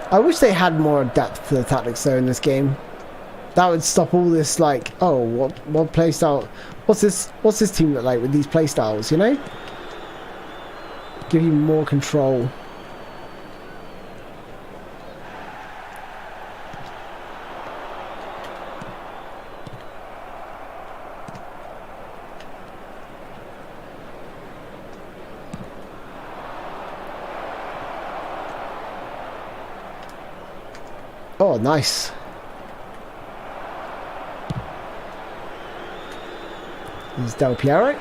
I wish they had more depth to the tactics though in this game. That would stop all this like, oh, what play style? What's this team look like with these play styles? You know, give you more control. Oh, nice. There's Del Piero.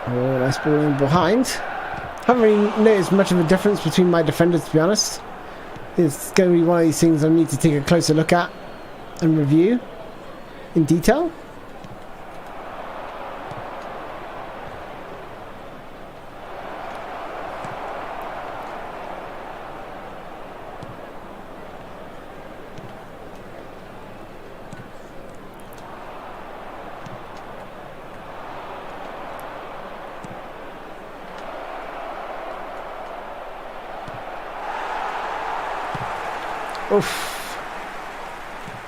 Oh, nice ball in behind. Haven't really noticed much of a difference between my defenders, to be honest. It's going to be one of these things I need to take a closer look at and review in detail. Oof.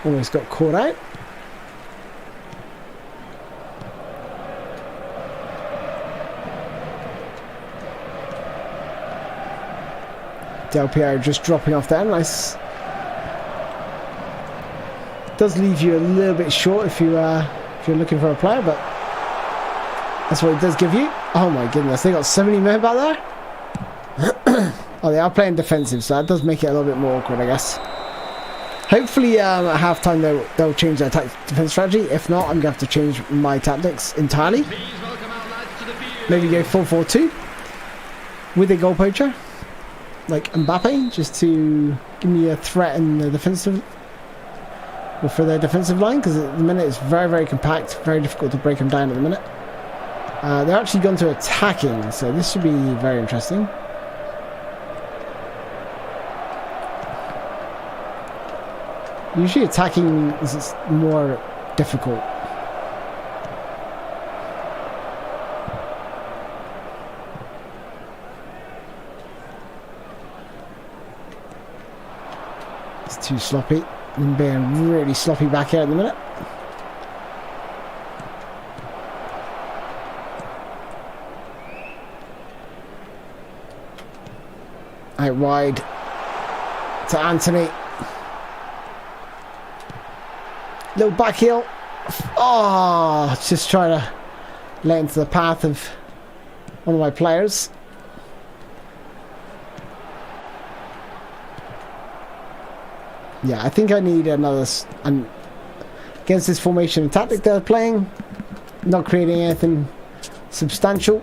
Almost got caught out. Del Piero just dropping off there. Nice. Does leave you a little bit short if you're looking for a player, but that's what it does give you. Oh my goodness, they got 70 men back there. Oh, they are playing defensive, so that does make it a little bit more awkward, I guess. Hopefully at halftime they'll change their defense strategy. If not, I'm going to have to change my tactics entirely. Maybe go 4-4-2 with a goal poacher like Mbappe, just to give me a threat in the defensive, or for their defensive line, because at the minute it's very, very compact, very difficult to break them down at the minute. They're actually gone to attacking, so this should be very interesting. Usually attacking is more difficult. It's too sloppy. I'm being really sloppy back here at the minute. Out wide to Anthony. Little back heel. Oh, just trying to lay into the path of one of my players. Yeah, I think I need another... against this formation and tactic they're playing, not creating anything substantial.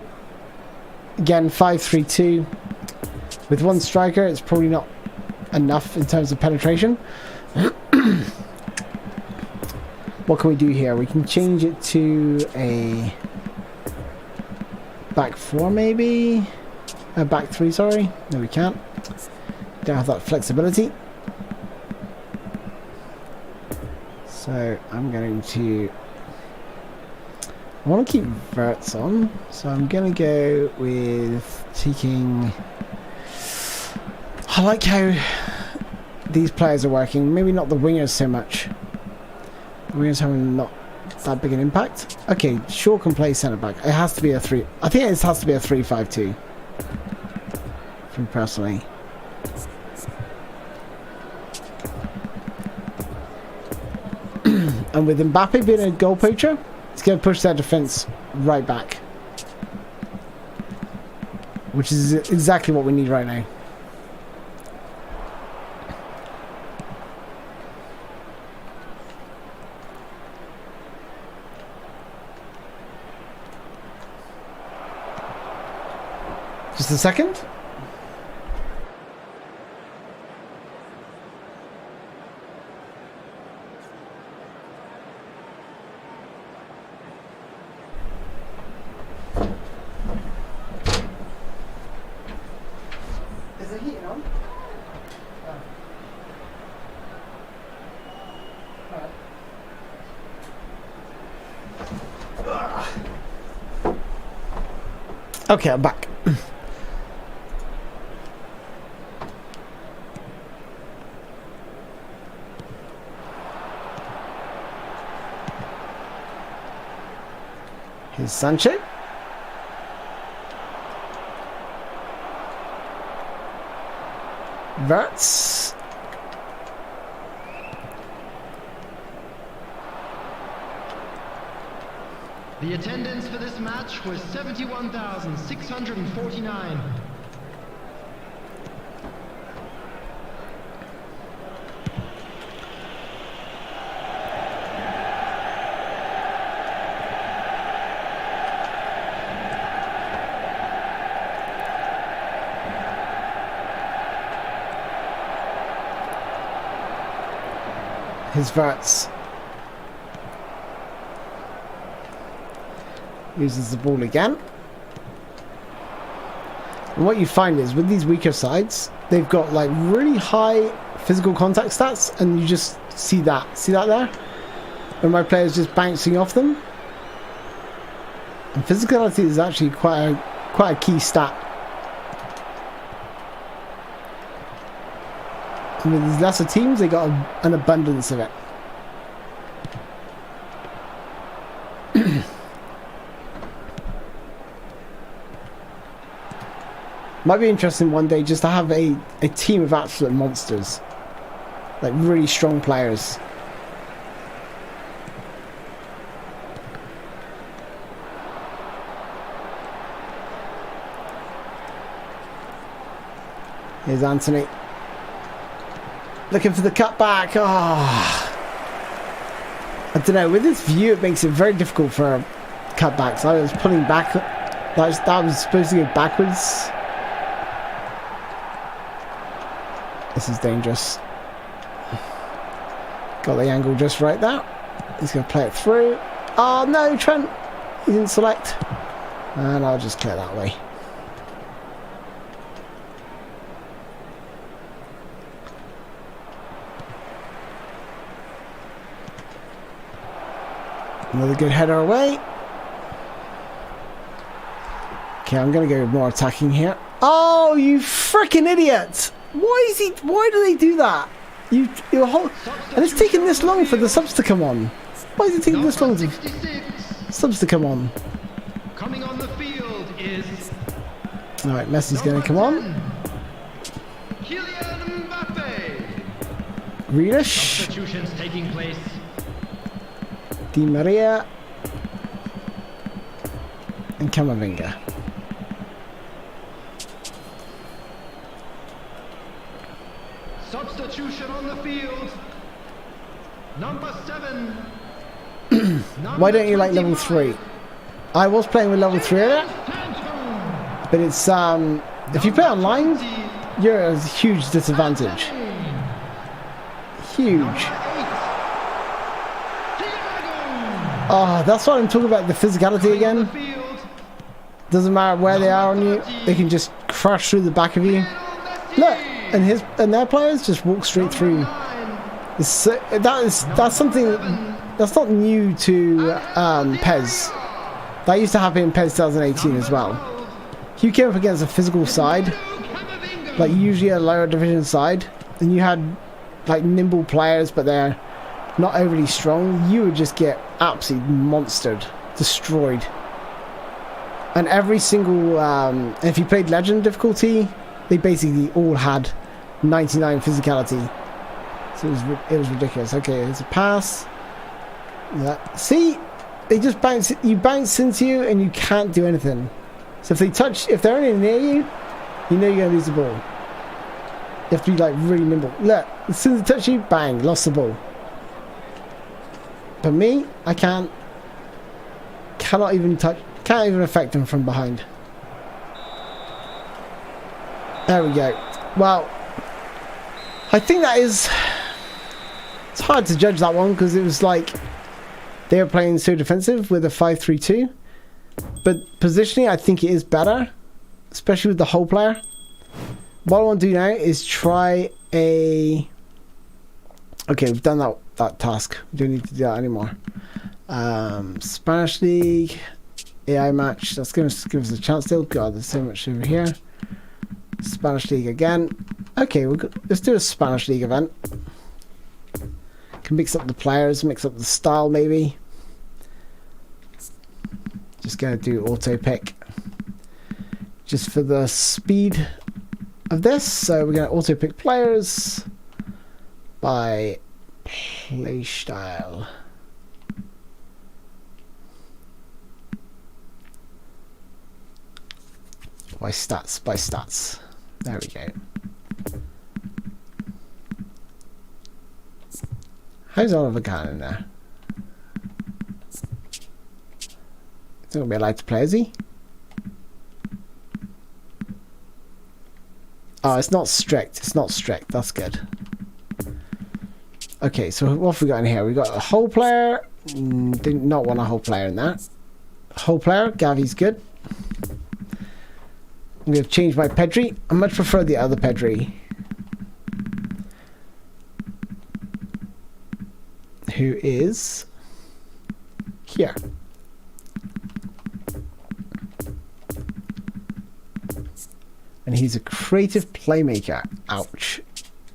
Again, 5-3-2. With one striker, it's probably not enough in terms of penetration. What can we do here? We can change it to a back 4 maybe? A back 3, sorry. No, we can't. Don't have that flexibility. So I'm going to... I want to keep verts on. So I'm going to go with taking... I like how these players are working. Maybe not the wingers so much. The wingers having not that big an impact. Okay, Shaw can play centre back. It has to be a 3. I think it has to be a 3-5-2. For me personally. And with Mbappe being a goal poacher, it's going to push their defence right back. Which is exactly what we need right now. Just a second. Is the heating on? Okay, I'm back. Here's Sancho. Verts. The attendance for this match was 71,649. His verts. Uses the ball again. And what you find is with these weaker sides, they've got like really high physical contact stats, and you just see that. See that there? When my player's just bouncing off them. And physicality is actually quite a key stat. And with these lesser teams, they got an abundance of it. Might be interesting one day just to have a team of absolute monsters. Like really strong players. Here's Anthony. Looking for the cutback. Oh. I don't know. With this view, it makes it very difficult for cutbacks. I was pulling back. That was supposed to go backwards. This is dangerous. Got the angle just right there. He's going to play it through. Oh no, Trent. He didn't select. And I'll just clear that way. Another good header away. Okay, I'm going to go more attacking here. Oh, you freaking idiot! Why do they do that? And it's taking this long for the subs to come on. Why is it taking this long for subs to come on? Coming on the field is... Alright, Messi's going to come on. Grealish. Substitutions taking place. Di Maria. And Camavinga. Substitution on the field. Number 7. Why don't you like level 3? I was playing with level 3 earlier, but it's if you play online, you're at a huge disadvantage. Huge. Oh, that's what I'm talking about, the physicality again. Doesn't matter where they are on you, they can just crash through the back of you. Look, and their players just walk straight through. That's something that's not new to PES. That used to happen in PES 2018 as well. If you came up against a physical side, like usually a lower division side, and you had like nimble players but they're not overly strong, you would just get absolutely monstered, destroyed. And every single if you played legend difficulty, they basically all had 99 physicality. So it was ridiculous. Okay, there's a pass. Yeah. See, they just bounce. You bounce into you, and you can't do anything. So if they're only near you, you know you're gonna lose the ball. You have to be like really nimble. Look, as soon as they touch you, bang, lost the ball. But me, I cannot even touch. Can't even affect them from behind. There we go. Well, I think that is. It's hard to judge that one because it was like they were playing so defensive with a 5-3-2. But positionally, I think it is better, especially with the whole player. What I want to do now is try a. Okay, we've done that task. We don't need to do that anymore. Spanish League, AI match. That's going to give us a chance still. God, there's so much over here. Spanish League again. Okay, let's do a Spanish League event. Can mix up the players, mix up the style maybe. Just going to do auto pick. Just for the speed of this. So we're going to auto pick players by play style. By stats. There we go. How's Oliver Kahn in there? He's not going to be allowed to play, is he? Oh, it's not strict. It's not strict. That's good. Okay, so what have we got in here? We got a whole player. Did not want a whole player in that. Whole player. Gavi's good. I'm going to change my Pedri. I much prefer the other Pedri. Who is here. And he's a creative playmaker. Ouch.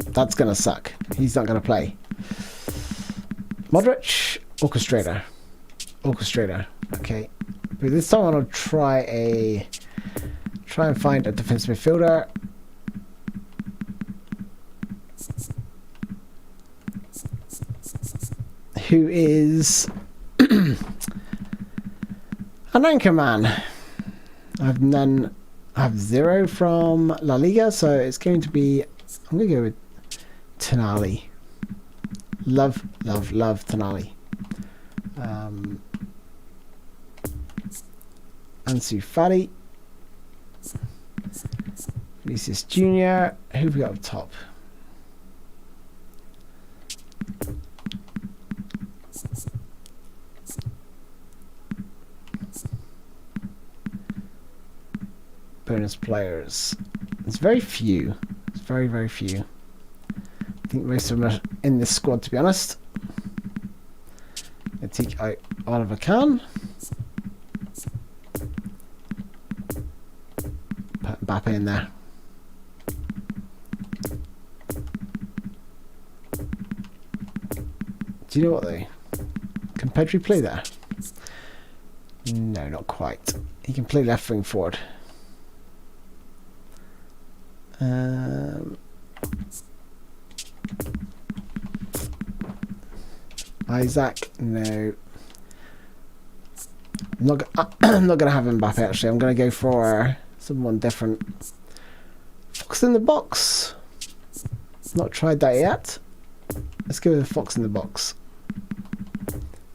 That's going to suck. He's not going to play. Modric, orchestrator. Okay. But this time I want to try and find a defensive midfielder. Who is an Anchorman. I have 0 from La Liga, so it's going to be. I'm going to go with Tonali. Love Tonali. Ansu Fati. Vinicius Jr. Who have we got up top? Bonus players. It's very few. It's very, very few. I think most of them are in this squad, to be honest. I take out Oliver Kahn. Put Mbappe in there. Do you know what though? Can Pedri play there? No, not quite. He can play left wing forward. Isaac, no. I'm not gonna have Mbappe actually. I'm gonna go for someone different. Fox in the box. Not tried that yet. Let's go with Fox in the box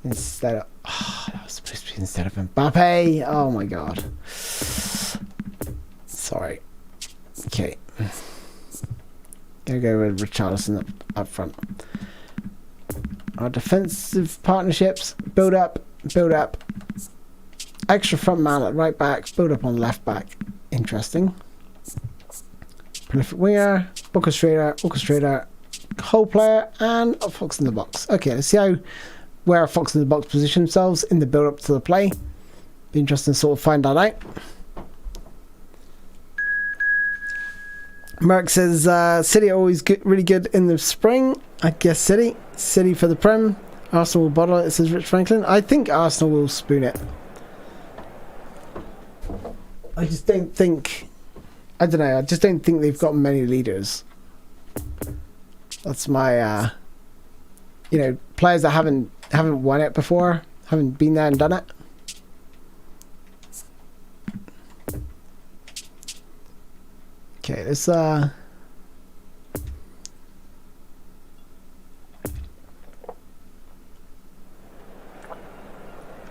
instead of. Oh, that was supposed to be instead of Mbappe. Oh my god. Sorry. Okay. Gonna go with Richarlison up front. Our defensive partnerships build up. Extra front man at right back, build up on left back. Interesting. Prolific winger, orchestrator, whole player, and a Fox in the box. Okay, let's see where a Fox in the box position themselves in the build up to the play. Be interesting to sort of find that out. Merck says City are always good, really good in the spring. I guess City for the Prem. Arsenal will bottle it, says Rich Franklin. I think Arsenal will spoon it. I just don't think. I don't know. I just don't think they've got many leaders. That's my, players that haven't won it before, haven't been there and done it. Okay, let's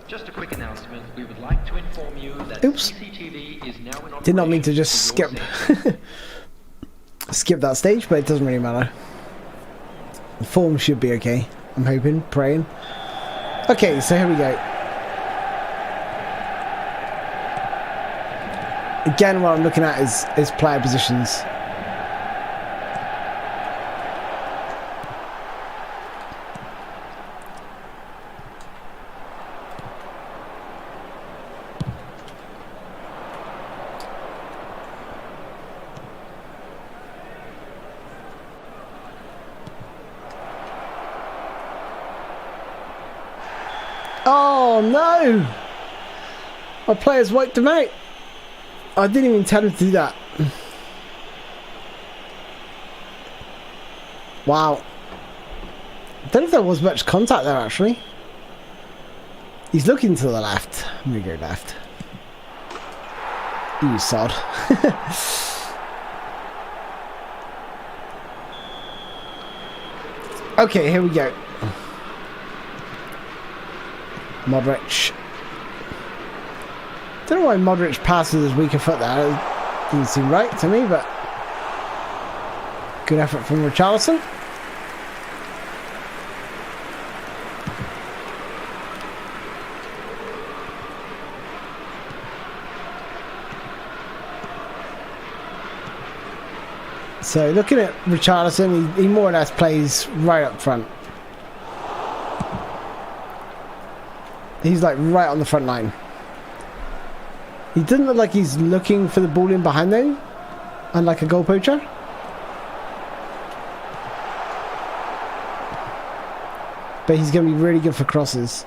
Just a quick announcement. We would like to inform you that Oops. CCTV is now in Did not mean to operation just for your skip skip that stage, but it doesn't really matter. The form should be okay. I'm hoping, praying. Okay, so here we go. Again, what I'm looking at is player positions. Oh no! My players wiped him out. I didn't even tell him to do that. Wow. I don't know if there was much contact there actually. He's looking to the left. I'm gonna go left. You sod. Okay, here we go. Modric. Don't know why Modric passes his weaker foot there. It didn't seem right to me, but good effort from Richarlison. So looking at Richarlison, he more or less plays right up front. He's like right on the front line. He doesn't look like he's looking for the ball in behind though, unlike a goal poacher. But he's going to be really good for crosses.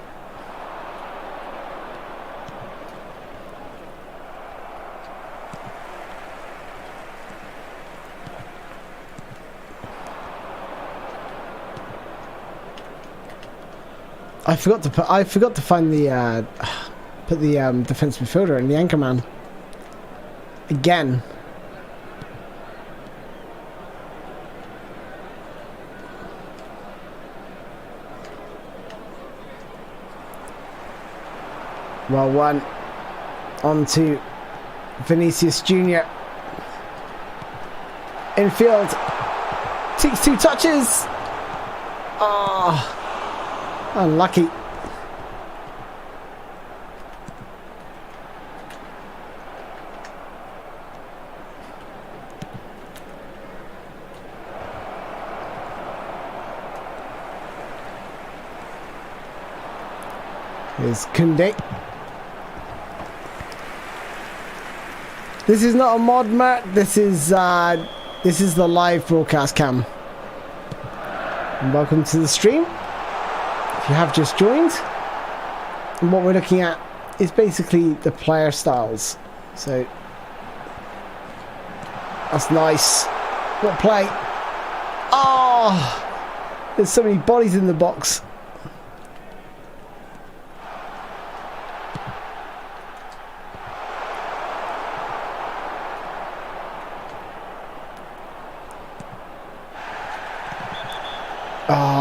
I forgot to find the put the defense midfielder in the Anchorman again. Well, one on to Vinicius Jr. Infield takes 2 touches. Oh. Unlucky. Here's Koundé. This is not a mod, Matt. This is the live broadcast cam. And welcome to the stream. If you have just joined, and what we're looking at is basically the player styles. So that's nice. What play? Oh, there's so many bodies in the box.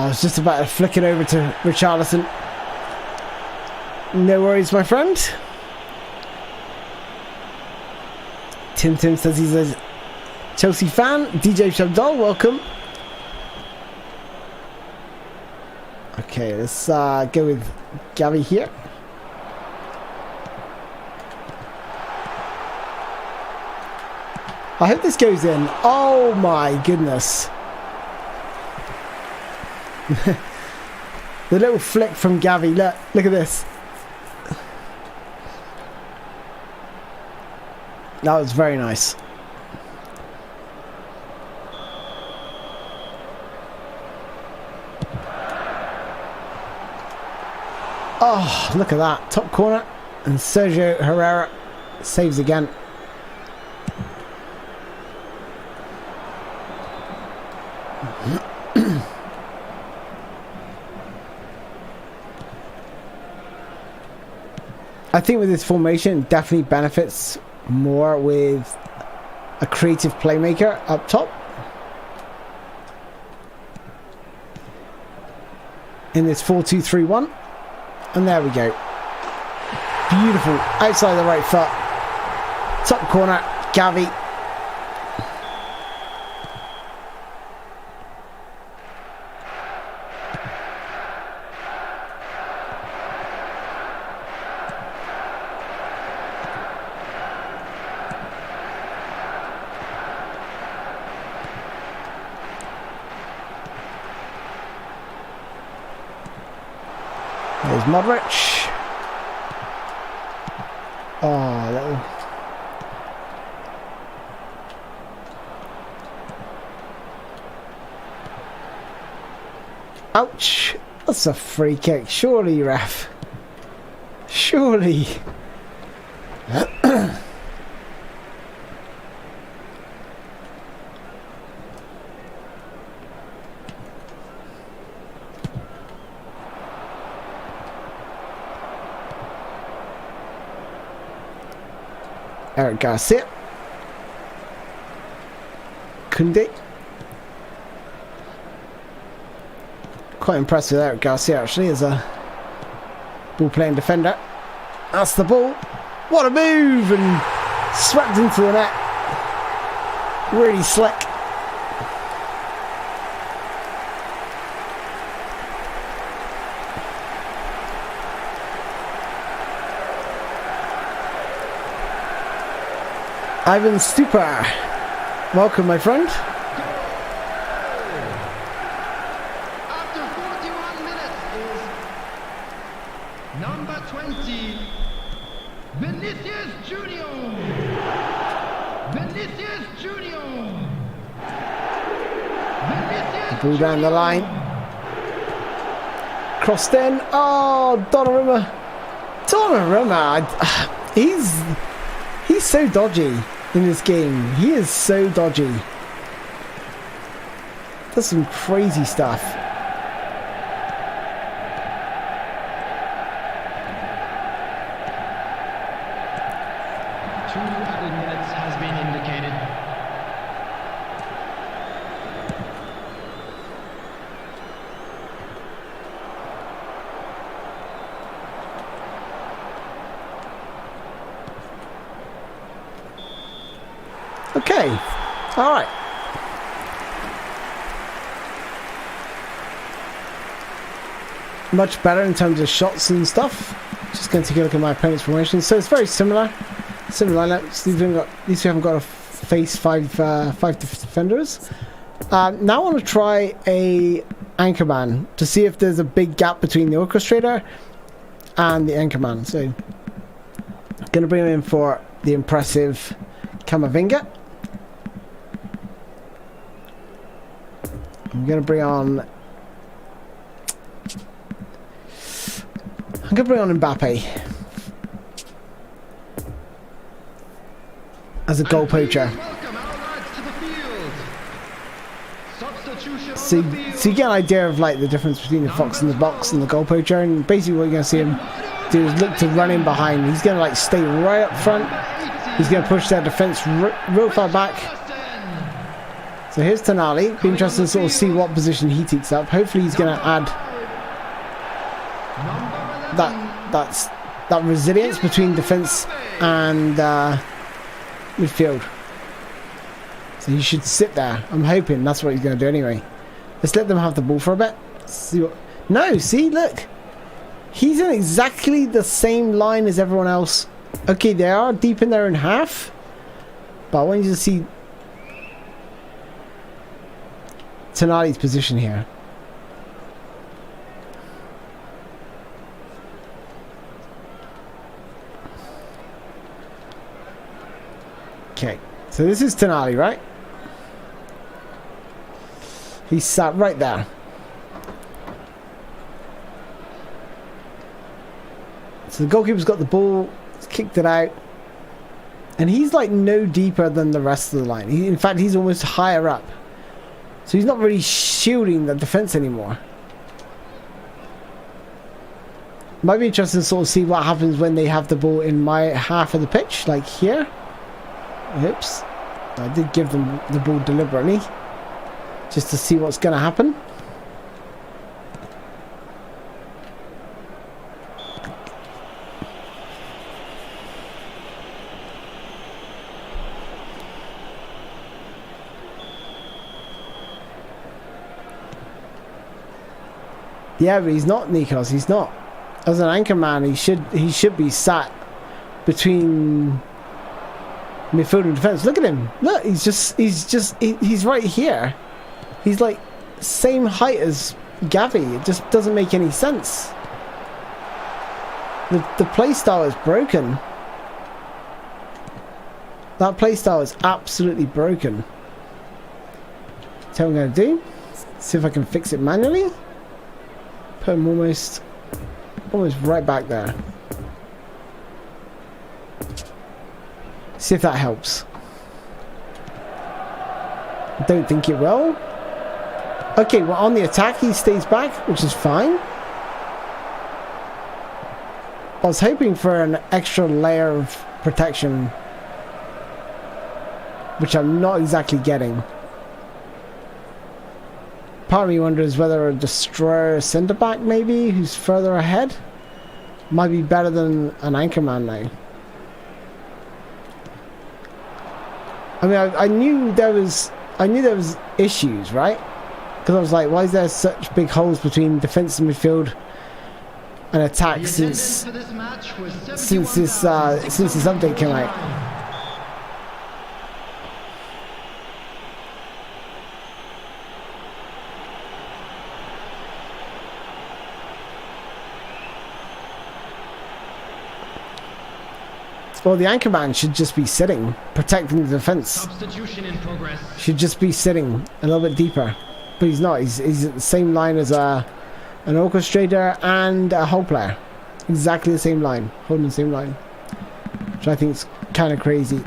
was just about to flick it over to Richarlison. No worries, my friend. Tim says he's a Chelsea fan. DJ Shabdal, welcome. Okay, let's go with Gavi here. I hope this goes in. Oh my goodness. The little flick from Gavi. Look at this. That was very nice. Oh, look at that. Top corner. And Sergio Herrera saves again. I think with this formation, it definitely benefits more with a creative playmaker up top. In this 4-2-3-1. And there we go. Beautiful. Outside the right foot. Top corner. Gavi. There's Modric. Oh, little. Ouch. That's a free kick. Surely, ref. Surely. Eric Garcia. Kunde. Quite impressed with Eric Garcia actually as a ball playing defender. That's the ball. What a move! And swept into the net. Really slick. Ivan Stupa, welcome my friend. After 41 minutes is number 20, Vinicius Junior. Vinicius Junior. Vinicius Ball down the line. Crossed in. Oh, Donnarumma. Donnarumma. He's so dodgy in this game. He is so dodgy. Does some crazy stuff. Two added minutes has been indicated. Okay. All right. Much better in terms of shots and stuff. Just going to take a look at my opponent's formation. So it's very similar. Similar lineups. These two haven't got to face five defenders. Now I want to try a Anchorman to see if there's a big gap between the orchestrator and the Anchorman. So I'm going to bring him in for the impressive Camavinga. I'm going to bring on Mbappe as a goal poacher. So you get an idea of like the difference between the fox in the box and the goal poacher, and basically what you're going to see him do is look to run in behind. He's going to like stay right up front. He's going to push their defense real far back. So So here's Tonali. Be interesting to sort of see what position he takes up. Hopefully he's going to add that resilience between defense and midfield. So he should sit there. I'm hoping that's what he's going to do anyway. Let's let them have the ball for a bit. See what... No, see, look. He's in exactly the same line as everyone else. Okay, they are deep in their own half. But I want you to see Tonali's position here. Okay, so this is Tonali, right? He's sat right there. So the goalkeeper's got the ball, he's kicked it out. And he's like no deeper than the rest of the line. In fact, he's almost higher up. So he's not really shielding the defense anymore. Might be interesting to sort of see what happens when they have the ball in my half of the pitch, like here. Oops. I did give them the ball deliberately, just to see what's going to happen. Yeah, but he's not, Nikos. He's not. As an Anchorman, he should be sat between midfield and defense. Look at him. Look, he's right here. He's like same height as Gavi. It just doesn't make any sense. The play style is broken. That play style is absolutely broken. So what I'm going to do, see if I can fix it manually. Put him almost right back there. See if that helps. I don't think it will. Okay, well, on the attack he stays back, which is fine. I was hoping for an extra layer of protection, which I'm not exactly getting. Part of me wonders whether a destroyer centre-back maybe, who's further ahead, might be better than an Anchorman now. I mean, I knew there was issues, right? Because I was like, why is there such big holes between defence and midfield and attack since this update came out? Well, the Anchorman should just be sitting, protecting the defense. Substitution in progress. Should just be sitting a little bit deeper, but he's not. He's at the same line as an orchestrator and a hull player. Exactly the same line, holding the same line, which I think is kind of crazy.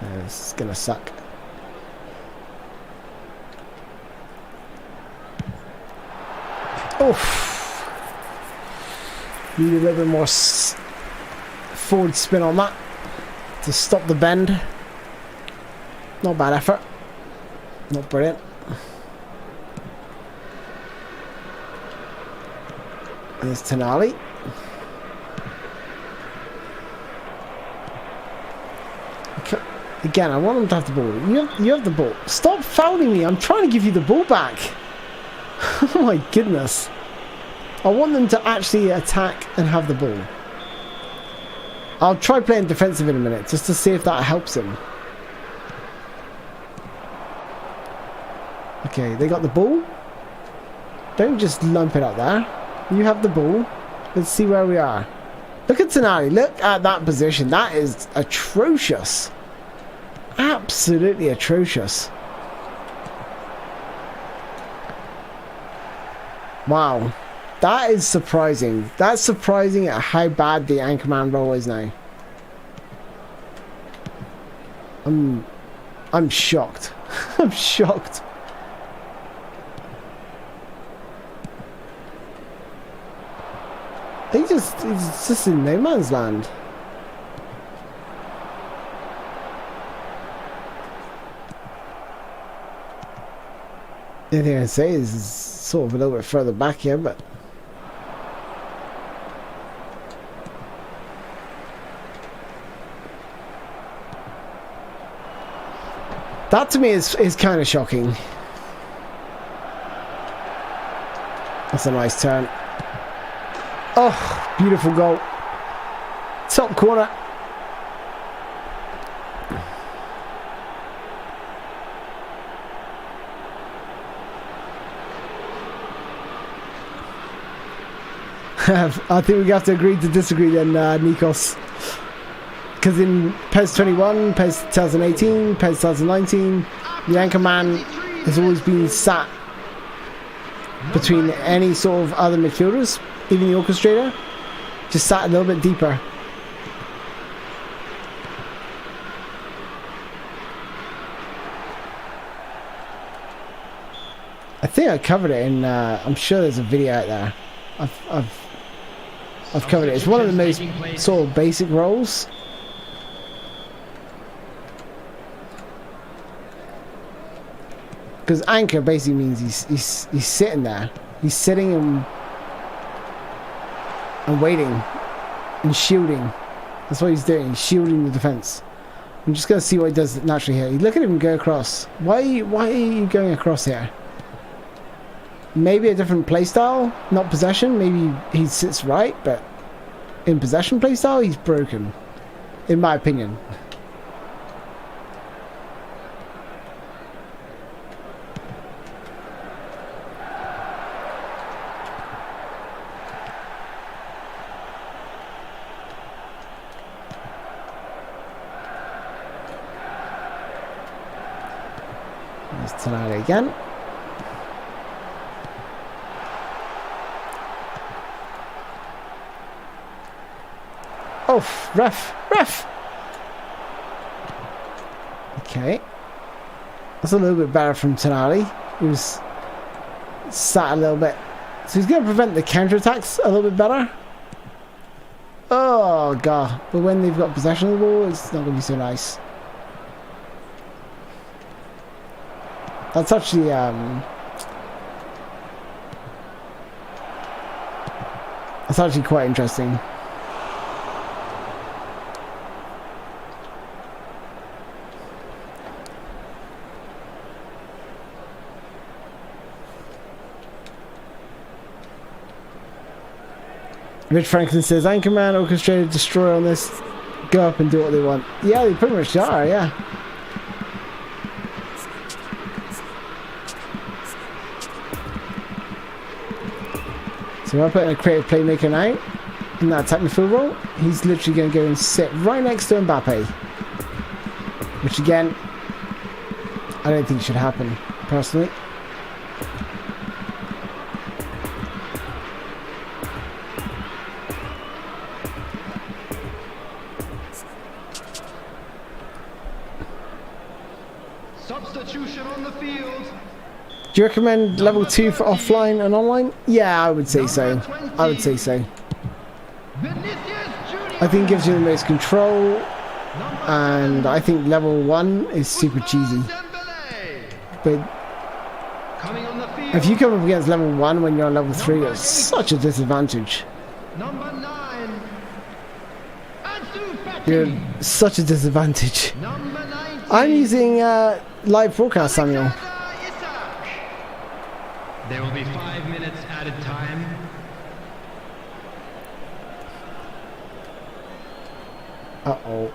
This is gonna suck. Oof. Need a little bit more forward spin on that to stop the bend. Not bad effort. Not brilliant. There's Tonali. Okay. Again, I want him to have the ball. You have the ball. Stop fouling me. I'm trying to give you the ball back. Oh my goodness. I want them to actually attack and have the ball. I'll try playing defensive in a minute, just to see if that helps him. Okay, they got the ball. Don't just lump it up there. You have the ball. Let's see where we are. Look at Tonali. Look at that position. That is atrocious. Absolutely atrocious. Wow. That is surprising. That's surprising at how bad the Anchorman role is now. I'm shocked. I'm shocked. He's just in no man's land. The only thing I'd say is sort of a little bit further back here, but that to me is kind of shocking. That's a nice turn. Oh, beautiful goal. Top corner. I think we have to agree to disagree then, Nikos. Because in PES 21, PES 2018, PES 2019, the Anchorman has always been sat between any sort of other midfielders, even the orchestrator, just sat a little bit deeper. I think I covered it in, I'm sure there's a video out there. I've covered it. It's one of the most sort of basic roles. Because anchor basically means he's sitting there. He's sitting and waiting and shielding. That's what he's doing. He's shielding the defense. I'm just gonna see what he does naturally here. Look at him go across. Why are you going across here? Maybe a different playstyle, not possession. Maybe he sits right, but in possession playstyle, he's broken, in my opinion. There's Tonali again. Oh, ref! Okay. That's a little bit better from Tonali. He was sat a little bit. So he's going to prevent the counter-attacks a little bit better. Oh, God. But when they've got possession of the ball, it's not going to be so nice. That's actually, quite interesting. Rich Franklin says, Anchorman, orchestrated destroyer on this. Go up and do what they want. Yeah, they pretty much are, yeah. So we're putting a creative playmaker now in that attack midfield role. He's literally going to go and sit right next to Mbappe. Which again, I don't think should happen, personally. Substitution on the field. Do you recommend level 2 for offline and online? Yeah, I would say so. I would say so. I think it gives you the most control, and I think level 1 is super cheesy. But if you come up against level 1 when you're on level 3, it's such a disadvantage. You're such a disadvantage. I'm using live broadcast, Samuel. There will be 5 minutes added time. Uh-oh.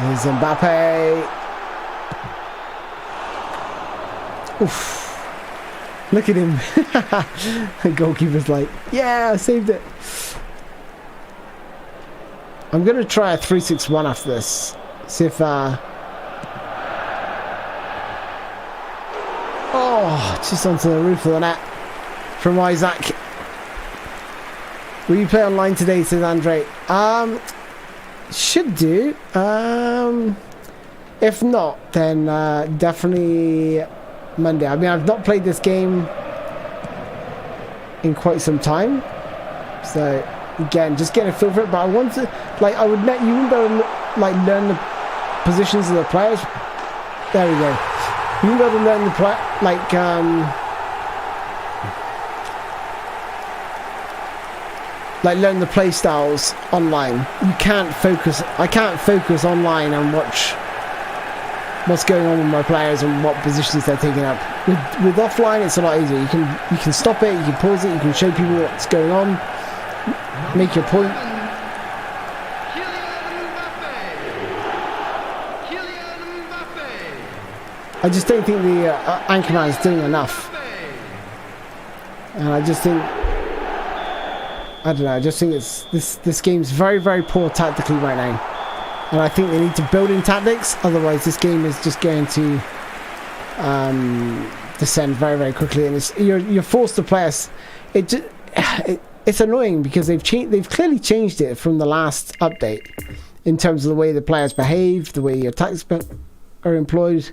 Here's Mbappe. Oof. Look at him. The goalkeeper's like, yeah, I saved it. I'm going to try a 3-6-1 after this. See if... Oh, just onto the roof of the net from Isaac. Will you play online today, says Andre? Should do. If not, then definitely Monday. I mean, I've not played this game in quite some time, so again, just getting a feel for it. But I want to, like, I would you wouldn't be able to, like, learn the positions of the players. There we go. You wouldn't be able to learn the learn the play styles online. You can't focus. I can't focus online and watch what's going on with my players and what positions they're taking up. With offline, it's a lot easier. You can stop it. You can pause it. You can show people what's going on. Make your point. I just don't think the Anchorman is doing enough. And I just think, I don't know, I just think it's this game's very, very poor tactically right now. And I think they need to build in tactics, otherwise this game is just going to descend very, very quickly. And you're forced to play us. It's annoying because they've clearly changed it from the last update in terms of the way the players behave, the way your tactics are employed.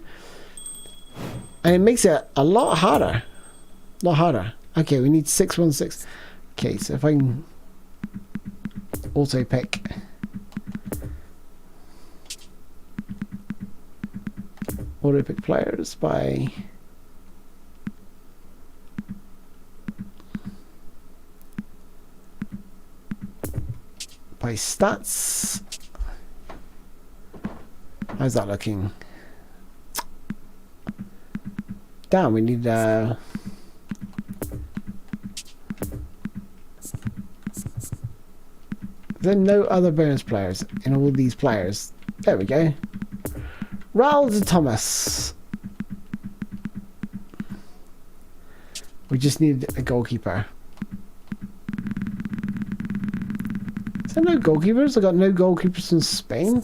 And it makes it a lot harder. Okay, we need 616. Okay, so if I can auto pick. Auto pick players by stats. How's that looking? Damn, we need is there no other bonus players in all these players? There we go. Raul Thomas. We just need a goalkeeper. Is there no goalkeepers? I got no goalkeepers in Spain.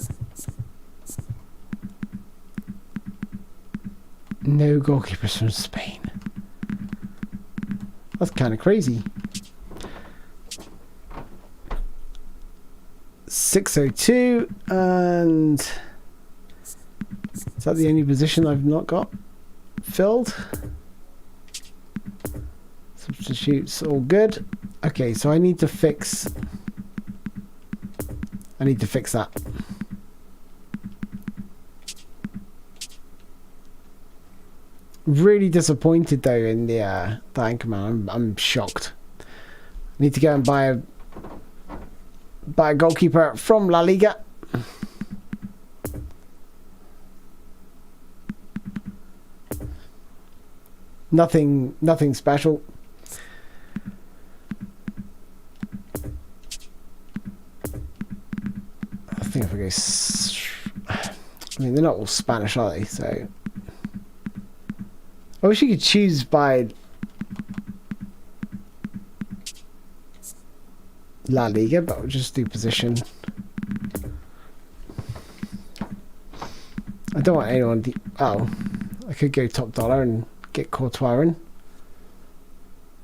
No goalkeepers from Spain. That's kind of crazy. 602, and is that the only position I've not got filled? Substitutes, all good. Okay, so I need to fix that. Really disappointed though in the Anchorman. I'm shocked. I need to go and buy a goalkeeper from La Liga. Nothing special. I think if I go, I mean, they're not all Spanish, are they? So I wish you could choose by La Liga, but we'll just do position. I don't want anyone oh, I could go top dollar and get Courtois in.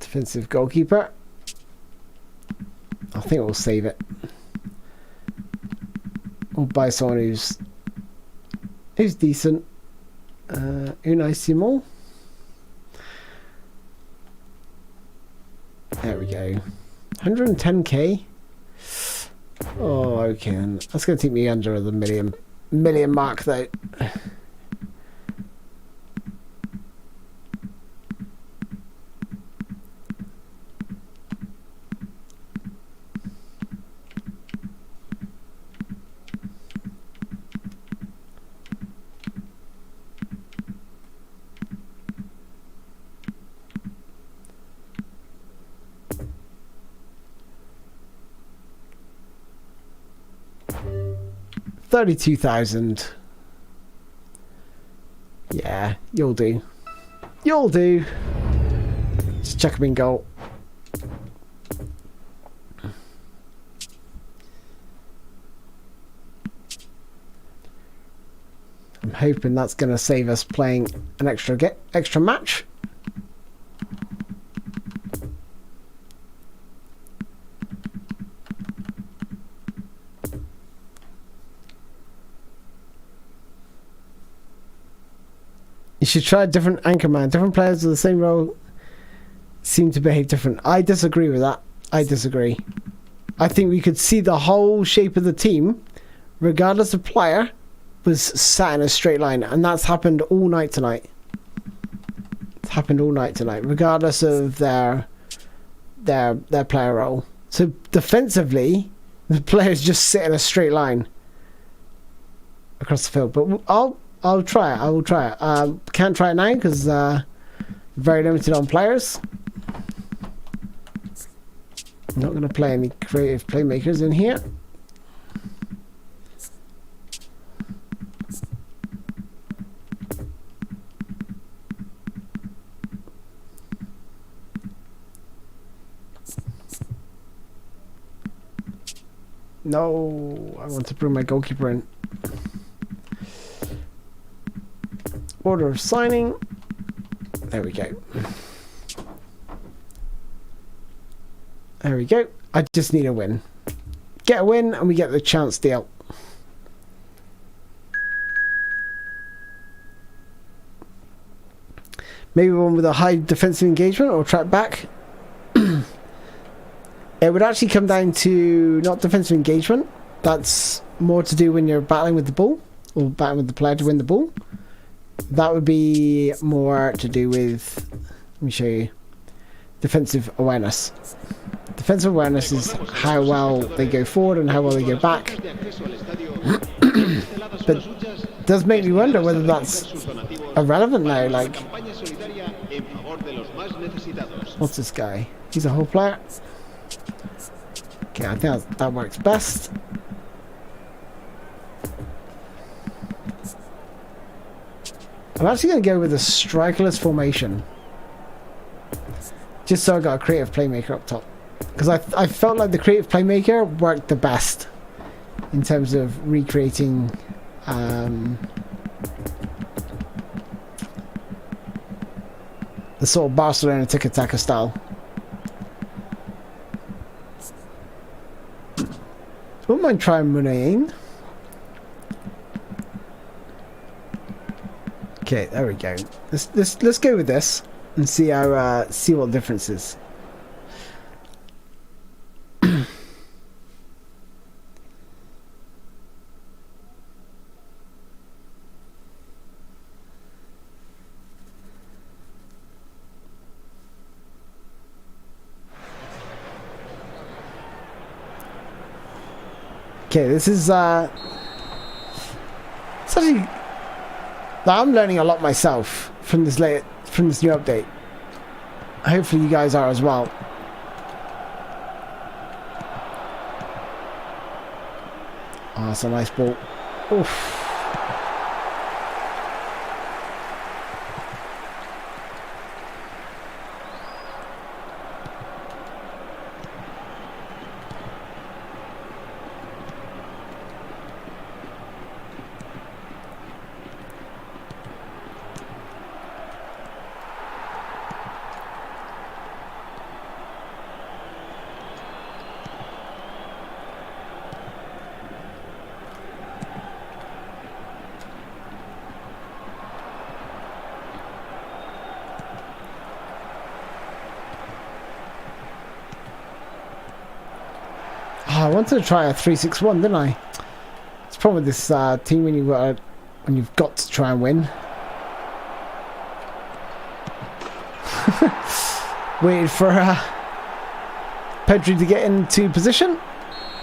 Defensive goalkeeper. I think we'll save it. We'll buy someone who's decent. Unai Simon. There we go. 110k. Oh, okay. That's going to take me under the million mark, though. $32,000. Yeah, you'll do. You'll do. Just chuck him in goal. I'm hoping that's going to save us playing an extra match. should try a different Anchorman. Different players with the same role seem to behave different. I disagree with that. I disagree. I think we could see the whole shape of the team, regardless of player, was sat in a straight line, and that's happened all night tonight. It's happened all night tonight, regardless of their player role. So defensively, the players just sit in a straight line across the field. But I'll try it. I will try it. Can't try it now because very limited on players. I'm not going to play any creative playmakers in here. No, I want to bring my goalkeeper in. Order of signing. There we go. There we go. I just need a win. Get a win and we get the chance deal. Maybe one with a high defensive engagement or track back. It would actually come down to not defensive engagement. That's more to do when you're battling with the ball or battling with the player to win the ball. That would be more to do with, let me show you, defensive awareness. Defensive awareness is how well they go forward and how well they go back. But it does make me wonder whether that's irrelevant now. Like, what's this guy? He's a whole player. Okay, I think that works best. I'm actually going to go with a strikeless formation. Just so I got a creative playmaker up top. Because I felt like the creative playmaker worked the best in terms of recreating the sort of Barcelona tiki-taka style. Wouldn't mind trying Munaying. Okay, there we go. Let's go with this and see how see what the difference is. Okay, this is it's actually, I'm learning a lot myself from this new update. Hopefully you guys are as well. Oh, that's a nice ball. Oof. I wanted to try a 3-6-1, didn't I? It's the problem with this team when you've got to try and win. Waited for Pedri to get into position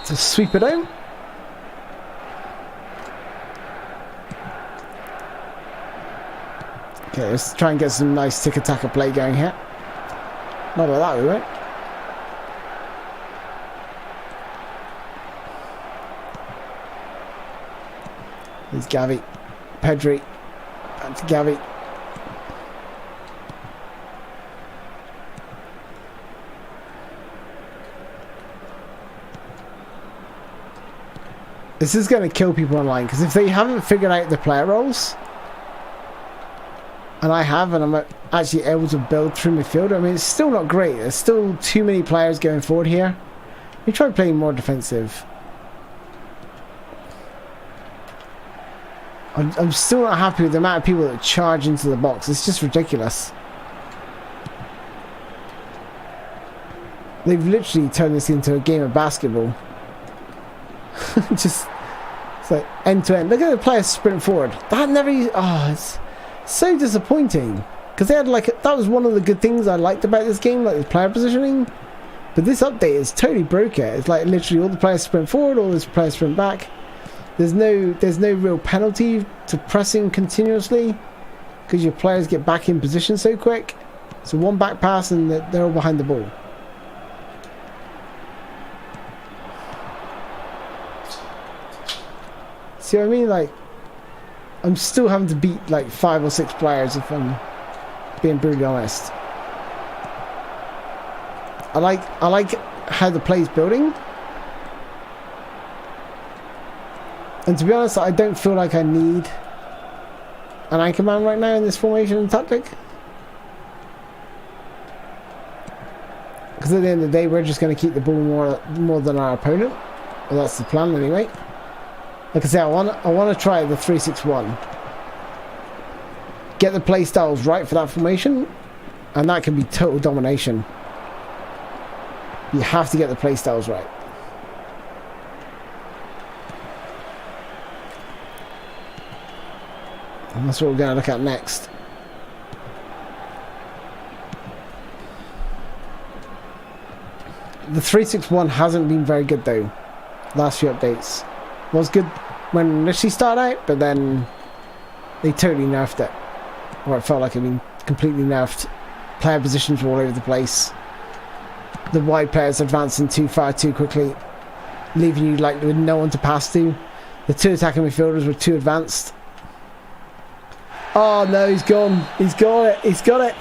to sweep it home. Okay, let's try and get some nice tiki-taka play going here. Not like that, we won't. Here's Gavi. Pedri. Back to Gavi. This is going to kill people online, because if they haven't figured out the player roles, and I have, and I'm actually able to build through midfield, I mean, it's still not great. There's still too many players going forward here. We try playing more defensive. I'm still not happy with the amount of people that charge into the box. It's just ridiculous. They've literally turned this into a game of basketball. Just, it's like end to end. Look at the players sprint forward. That never. Oh, it's so disappointing. Because they had like that was one of the good things I liked about this game, like the player positioning. But this update is totally broke it. It's like literally all the players sprint forward, all the players sprint back. There's no real penalty to pressing continuously because your players get back in position so quick. So one back pass and they're all behind the ball. See what I mean? Like, I'm still having to beat like 5 or 6 players if I'm being brutally honest. I like how the play's building. And to be honest, I don't feel like I need an Anchorman right now in this formation and tactic. Because at the end of the day, we're just going to keep the ball more than our opponent. Well, that's the plan anyway. Like I say, I want to try the 3-6-1. Get the play styles right for that formation, and that can be total domination. You have to get the play styles right. And that's what we're going to look at next. The 3-6-1 hasn't been very good though. Last few updates was good when initially started out, but then they totally nerfed it. Or it felt like it had been completely nerfed. Player positions were all over the place. The wide players advancing too far too quickly, leaving you like with no one to pass to. The 2 attacking midfielders were too advanced. Oh no, he's gone. He's got it. He's got it.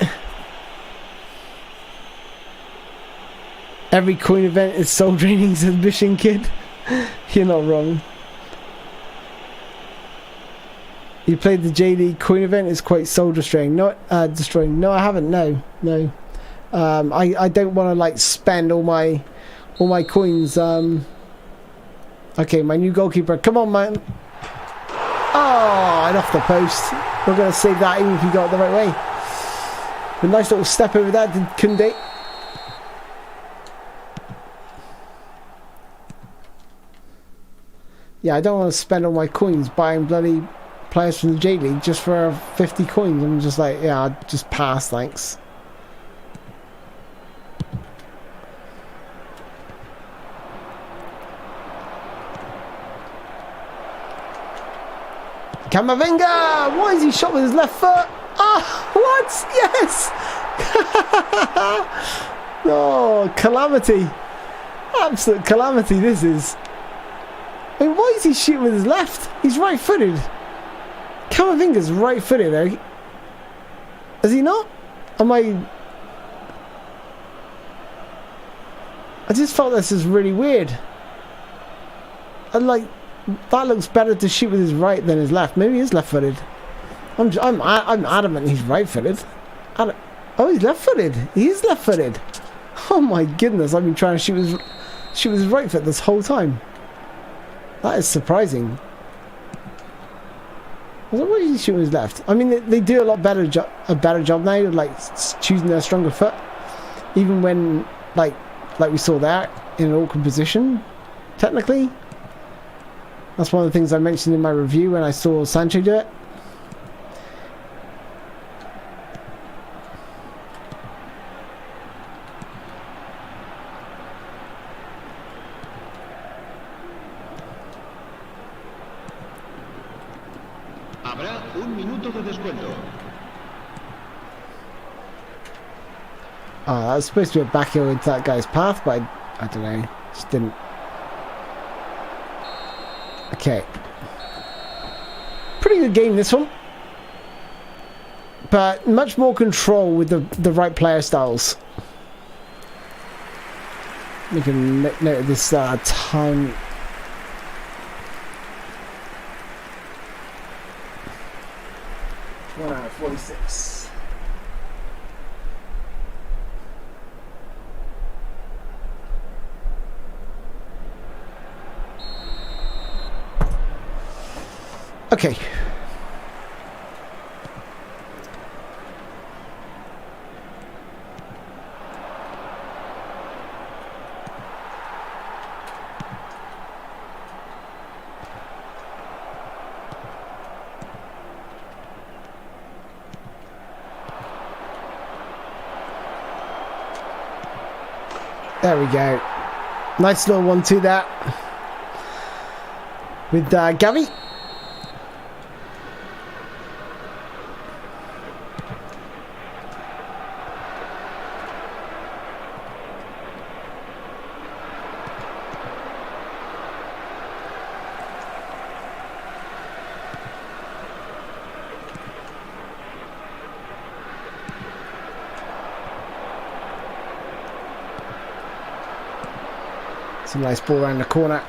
Every coin event is soul draining, says Mission Kid. You're not wrong. You played the JD coin event, is quite soul destroying. No, destroying. No, I haven't. No. I don't want to like spend all my coins. Okay, my new goalkeeper. Come on, man. Oh, and off the post. We're going to save that even if you got it the right way. A nice little step over that, did Kunde. Yeah, I don't want to spend all my coins buying bloody players from the J League just for 50 coins. I'm just like, yeah, I'll just pass, thanks. Camavinga! Why is he shot with his left foot? Ah, what? Yes! Oh, calamity. Absolute calamity this is. I mean, why is he shooting with his left? He's right-footed. Camavinga's right-footed, though. Is he not? I just felt this is really weird. And like, that looks better to shoot with his right than his left. Maybe he is left-footed. I'm adamant he's right-footed. Oh, he's left-footed. He is left-footed. Oh my goodness! I've been trying to shoot with his right foot this whole time. That is surprising. I was like, why is he shooting his left? I mean, they do a lot better job now, like choosing their stronger foot, even when like we saw that in an awkward position. Technically, that's one of the things I mentioned in my review when I saw Sancho do it. Habrá un minuto de descuento. Oh, that was supposed to be a back heel into that guy's path, but I don't know. Just didn't. Okay. Pretty good game, this one. But much more control with the right player styles. We can note of this time. One hour 46. Okay. There we go. Nice little 1-2 there. With Gavi. Some nice ball around the corner.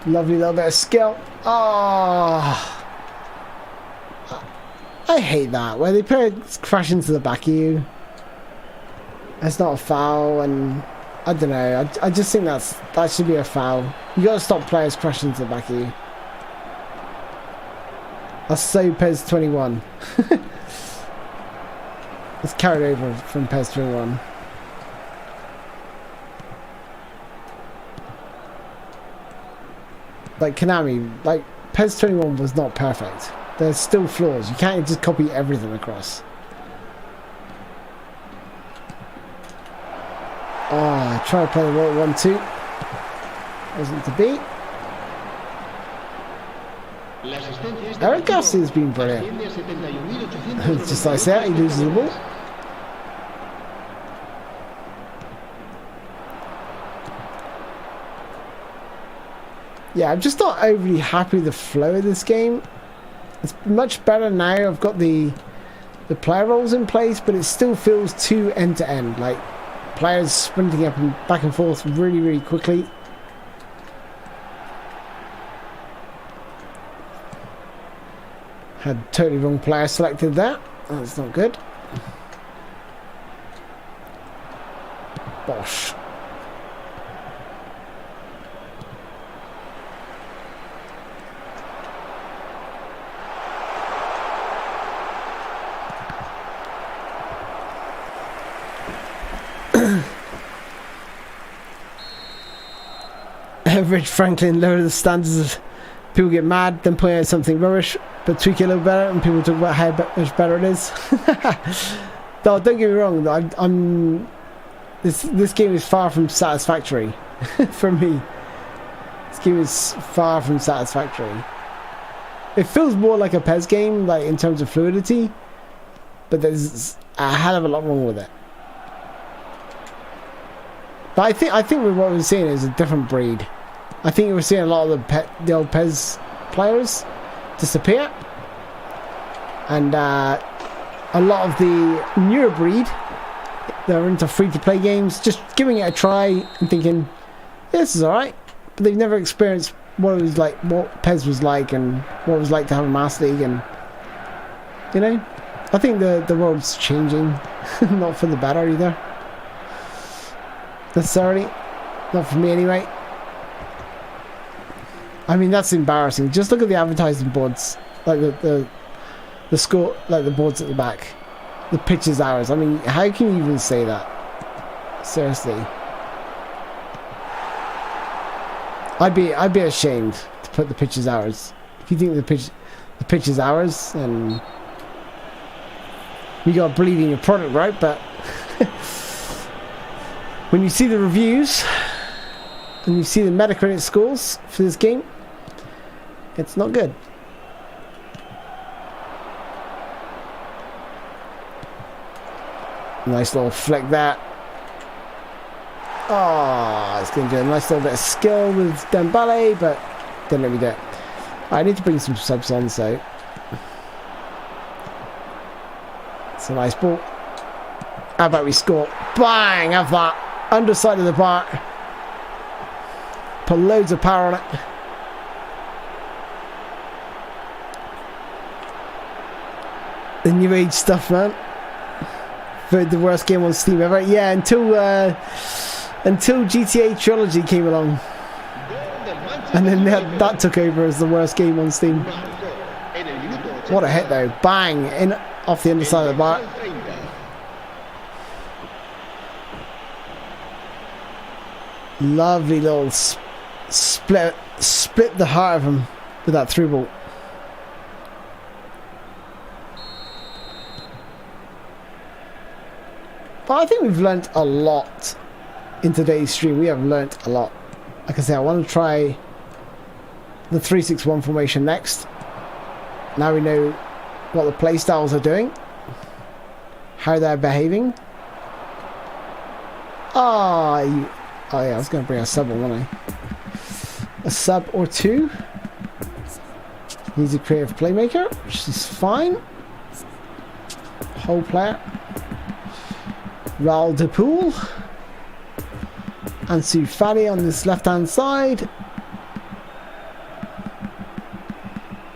Lovely little bit of skill. Oh, I hate that where they play crash into the back of you. That's not a foul, and I don't know. I just think that should be a foul. You got to stop players crashing into the back of you. That's so PES 21. It's carried over from PES 21. Like Konami, like PES 21 was not perfect. There's still flaws. You can't just copy everything across. Oh, I tried to play the 1-2. Wasn't to be. Eric Garcia has been brilliant. Just like that, he loses the ball. Yeah, I'm just not overly happy with the flow of this game. It's much better now. I've got the player roles in place, but it still feels too end to end. Like players sprinting up and back and forth really, really quickly. Had totally wrong player selected there. That's not good. Bosh. Rich Franklin lower the standards. People get mad, then point out something rubbish, but tweak it a little better, and people talk about how much better it is. No, don't get me wrong. This game is far from satisfactory for me. This game is far from satisfactory. It feels more like a PES game, like in terms of fluidity, but there's a hell of a lot wrong with it. But I think what we're seeing is a different breed. I think we're seeing a lot of the old PES players disappear, and a lot of the newer breed that are into free-to-play games just giving it a try and thinking, yeah, this is alright, but they've never experienced what it was like, what PES was like, and what it was like to have a Master League, and you know, I think the world's changing, not for the better either, necessarily, not for me anyway. I mean, that's embarrassing. Just look at the advertising boards, like the score, like the boards at the back. The pitch is ours. I mean, how can you even say that? Seriously, I'd be ashamed to put the pitch is ours. If you think the pitch is ours, and you got to believe in your product, right? But when you see the reviews and you see the Metacritic scores for this game, it's not good. Nice little flick there. Oh, it's going to do a nice little bit of skill with Dembele, but didn't let me do it. I need to bring some subs on, so it's a nice ball. How about we score? Bang! Have that underside of the bar. Put loads of power on it. The new age stuff, man. For the worst game on Steam ever. Yeah, until GTA Trilogy came along, and then that took over as the worst game on Steam. What a hit though! Bang! In off the underside of the bar. Lovely little split the heart of him with that through ball. But I think we've learnt a lot in today's stream. We have learnt a lot. Like I say, I want to try the 3-6-1 formation next. Now we know what the play styles are doing, how they're behaving. Oh yeah, I was going to bring a sub on, wasn't I? A sub or two. He's a creative playmaker, which is fine. Whole player. Raul de Pool. Ansu Fati on this left-hand side.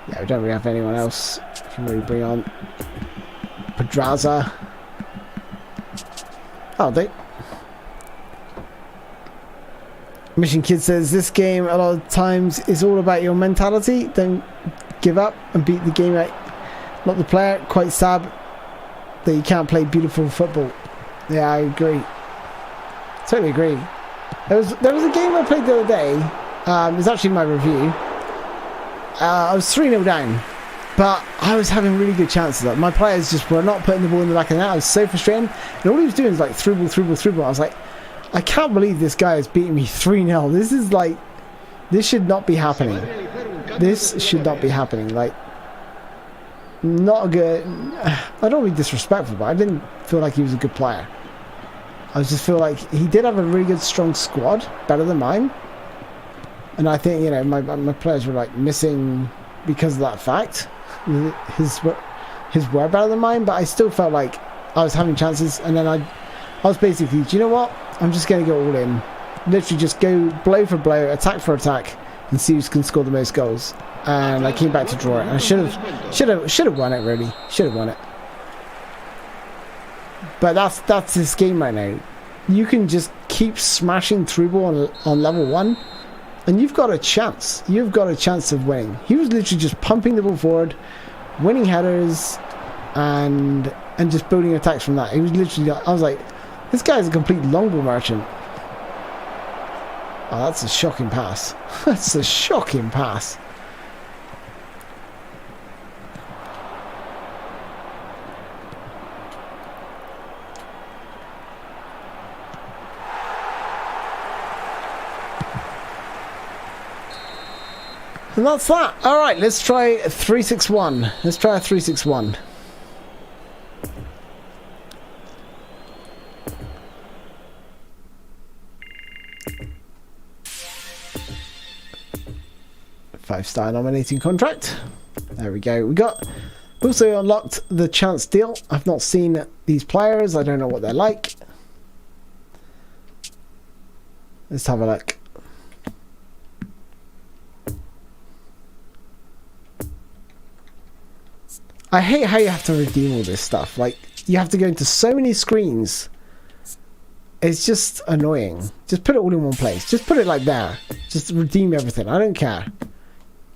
Yeah, we don't really have anyone else can really bring on. Pedraza. Oh, they. Mission Kid says this game a lot of times is all about your mentality. Don't give up and beat the game out, not the player. Quite sad that you can't play beautiful football. Yeah, I agree. Totally agree. There was a game I played the other day. It was actually my review. I was 3-0 down, but I was having really good chances. Like, my players just were not putting the ball in the back of the net. I was so frustrated. And all he was doing was like through ball. I was like, I can't believe this guy is beating me 3-0. This is like, this should not be happening. This should not be happening. Like, not a good. I don't want to be disrespectful, but I didn't feel like he was a good player. I just feel like he did have a really good, strong squad, better than mine. And I think, you know, my players were like missing because of that fact. His were better than mine, but I still felt like I was having chances. And then I was basically, do you know what? I'm just going to go all in. Literally just go blow for blow, attack for attack, and see who can score the most goals. And I came back to draw it. And I should have won it, really. Should have won it. But that's this game right now. You can just keep smashing through ball on level 1, and you've got a chance. You've got a chance of winning. He was literally just pumping the ball forward, winning headers, and just building attacks from that. He was literally. I was like, this guy's a complete long ball merchant. Oh, that's a shocking pass. That's a shocking pass. And that's that. Alright, let's try 3-6-1. Let's try a 3-6-1. Five-star nominating contract. There we go. We also unlocked the chance deal. I've not seen these players. I don't know what they're like. Let's have a look. I hate how you have to redeem all this stuff. Like, you have to go into so many screens. It's just annoying. Just put it all in one place. Just put it like there. Just redeem everything. I don't care.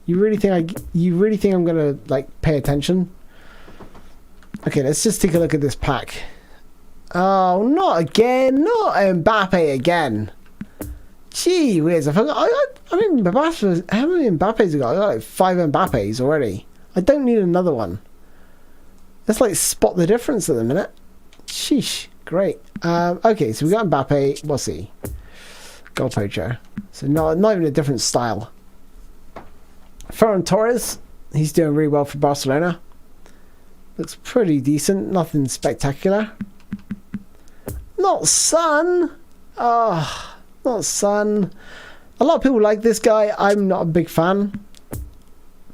You really think I'm gonna like pay attention? Okay, let's just take a look at this pack. Oh, not again! Not Mbappe again! Gee whiz! I forgot. I mean, Mbappe. How many Mbappes have I got? I got like 5 Mbappes already. I don't need another one. Let's like spot the difference at the minute. Sheesh. Great. Okay, so we got Mbappe. What's he? Goal poacher. So not even a different style. Ferran Torres. He's doing really well for Barcelona. Looks pretty decent. Nothing spectacular. Not Son. Oh, not Son. A lot of people like this guy. I'm not a big fan.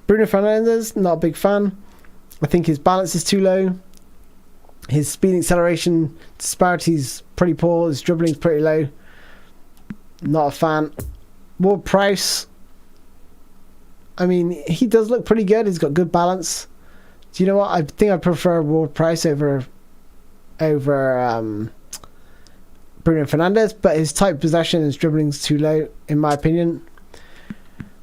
Bruno Fernandes, not a big fan. I think his balance is too low. His speed acceleration disparity is pretty poor. His dribbling is pretty low. Not a fan. Ward Prowse. I mean, he does look pretty good. He's got good balance. Do you know what? I think I prefer Ward Prowse over Bruno Fernandes, but his tight possession and his dribbling is too low, in my opinion.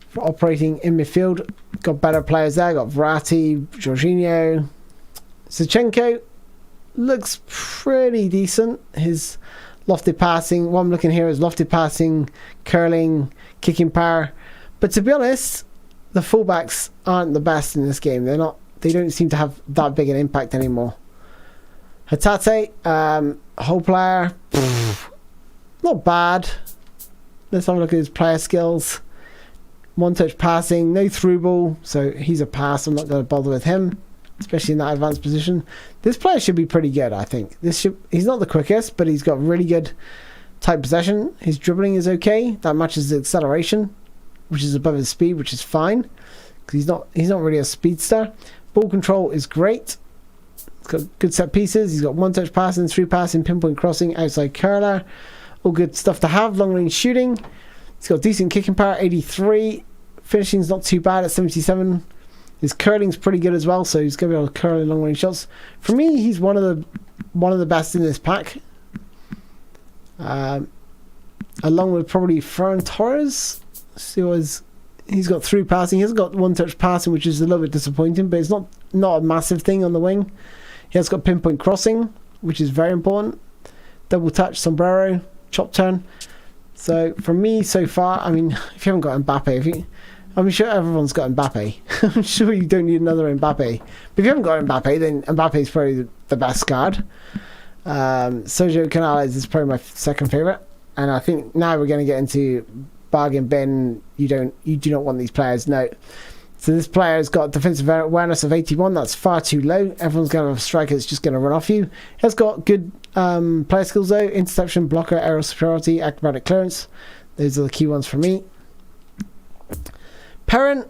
For operating in midfield, got better players there. Got Verratti, Jorginho, Zinchenko looks pretty decent. His lofted passing, what I'm looking here is lofted passing, curling, kicking power. But to be honest, the fullbacks aren't the best in this game. They don't seem to have that big an impact anymore. Hatate, whole player, not bad. Let's have a look at his player skills. One-touch passing, no through ball, so he's a pass. I'm not going to bother with him, especially in that advanced position. This player should be pretty good, I think. He's not the quickest, but he's got really good tight possession. His dribbling is okay. That matches his acceleration, which is above his speed, which is fine, because he's not really a speedster. Ball control is great. He's got good set pieces. He's got one-touch passing, through passing, pinpoint crossing, outside curler. All good stuff to have. Long-range shooting. He's got decent kicking power, 83. Finishing's not too bad at 77. His curling's pretty good as well, so he's going to be able to curl in long-range shots. For me, he's one of the best in this pack. Along with probably Ferran Torres. He's got through passing. He hasn't got one-touch passing, which is a little bit disappointing, but it's not a massive thing on the wing. He has got pinpoint crossing, which is very important. Double touch, sombrero, chop turn. So for me so far, I mean, if you haven't got Mbappe, I'm sure everyone's got Mbappe. I'm sure you don't need another Mbappe. But if you haven't got Mbappe, then Mbappe is probably the best card. Sergio Canales is probably my second favourite. And I think now we're going to get into bargain bin. You do not want these players. No. So this player has got defensive awareness of 81. That's far too low. Everyone's going to have a striker that's just going to run off you. He has got good player skills though. Interception, blocker, aerial superiority, acrobatic clearance. Those are the key ones for me. Parent,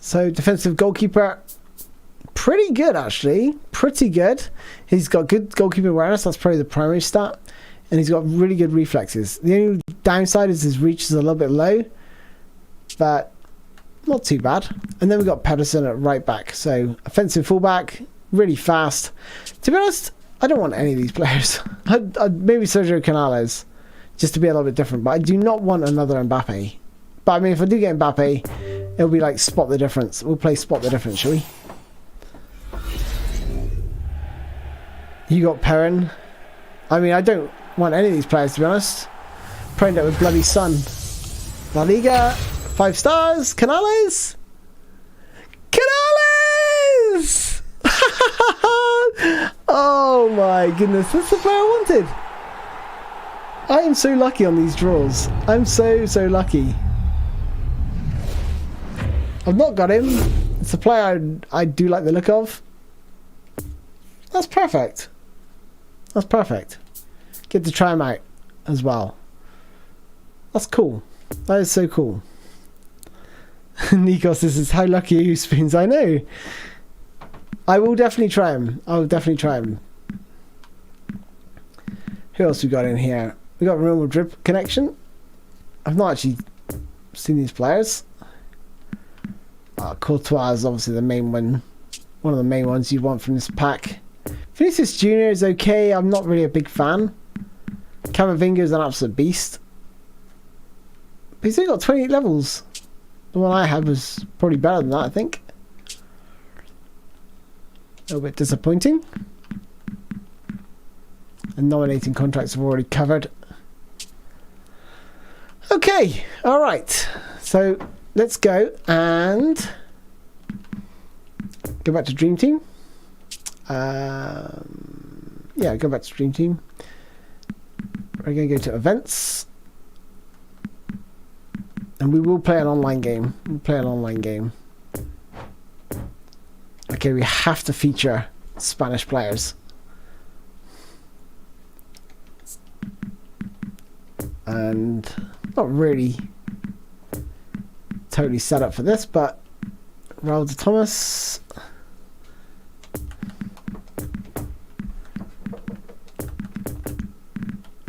so defensive goalkeeper, pretty good actually, pretty good. He's got good goalkeeper awareness, that's probably the primary stat, and he's got really good reflexes. The only downside is his reach is a little bit low, but not too bad. And then we've got Pedersen at right back, so offensive fullback, really fast. To be honest, I don't want any of these players. Maybe Sergio Canales, just to be a little bit different, but I do not want another Mbappe. But I mean, if I do get Mbappe, it'll be like spot the difference. We'll play spot the difference, shall we? You got Perrin. I mean, I don't want any of these players, to be honest. Praying that with bloody Sun. La Liga, 5 stars. Canales. Canales! Oh my goodness, that's the player I wanted. I am so lucky on these draws. I'm so lucky. I've not got him. It's a player I do like the look of. That's perfect. That's perfect. Get to try him out as well. That's cool. That is so cool. Nikos, this is how lucky are you, Spoons? I know. I will definitely try him. I will definitely try him. Who else we got in here? We got Real Madrid connection. I've not actually seen these players. Courtois is obviously the main one. One of the main ones you want from this pack. Vinicius Jr. is okay. I'm not really a big fan. Camavinga is an absolute beast. But he's only got 28 levels. The one I had was probably better than that, I think. A little bit disappointing. And nominating contracts have already covered. Okay, alright. So let's go and go back to Dream Team. Yeah, go back to Dream Team. We're going to go to events. And we will play an online game. We'll play an online game. Okay, we have to feature Spanish players. And not really totally set up for this, but Raul de Thomas.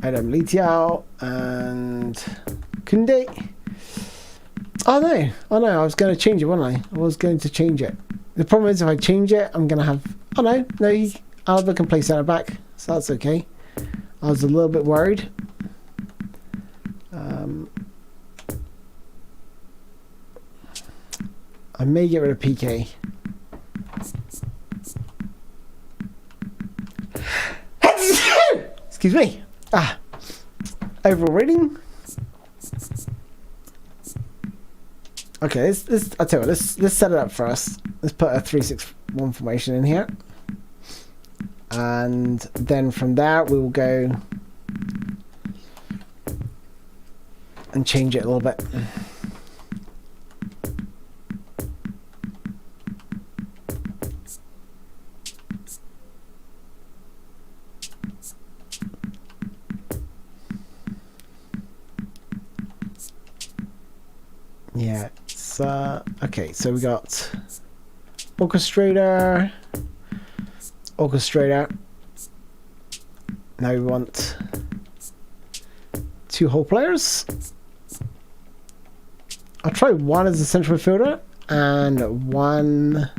Adam Litiao and Koundé. Oh no, I was going to change it, wasn't I? I was going to change it. The problem is if I change it, I'm going to have... Oh no, Alba can play centre back, so that's okay. I was a little bit worried. I may get rid of PK. Excuse me. Overall rating. Okay, I'll tell you what, let's set it up first. Let's put a 3-6-1 formation in here. And then from there we will go and change it a little bit. Yeah, it's okay, so we got orchestrator. Now we want 2 whole players. I'll try one as a central midfielder and one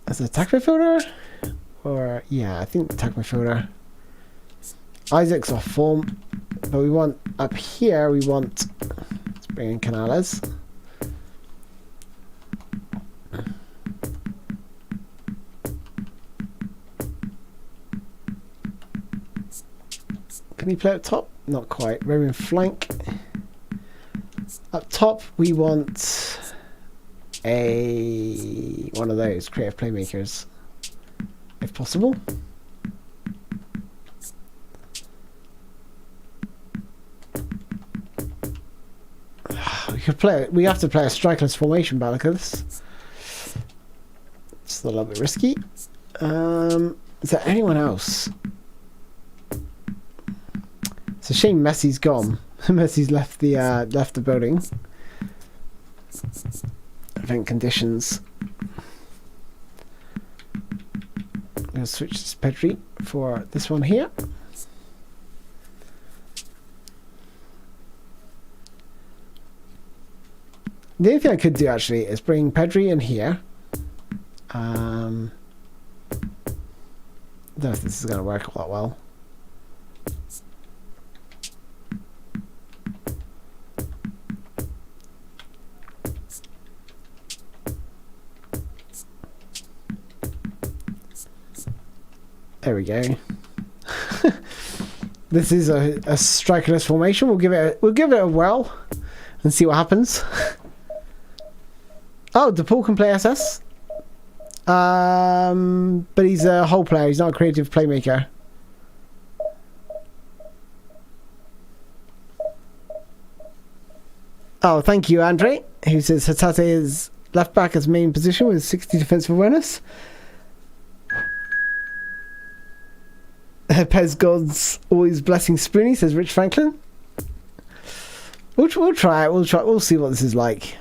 as an attack midfielder. Or yeah, I think attack midfielder. Isaac's off form, but we want up here. We want, let's bring in Canales. Can he play up top? Not quite. Roaming flank. Up top, we want one of those creative playmakers, if possible. We could play. We have to play a strikeless formation by the look of this. It's a little bit risky. Is there anyone else? It's a shame Messi's gone. Messi's left the building. Event conditions. I'm going to switch to Pedri for this one here. The only thing I could do actually is bring Pedri in here. I don't know if this is going to work a lot well. There we go. This is a strikerless formation. We'll give it a whirl and see what happens. Oh, DePaul can play SS. But he's a whole player. He's not a creative playmaker. Oh, thank you, Andre, who says Hatate is left back as main position with 60 defensive awareness. Pez God's always blessing Spoony, says Rich Franklin. We'll try it. We'll see what this is like.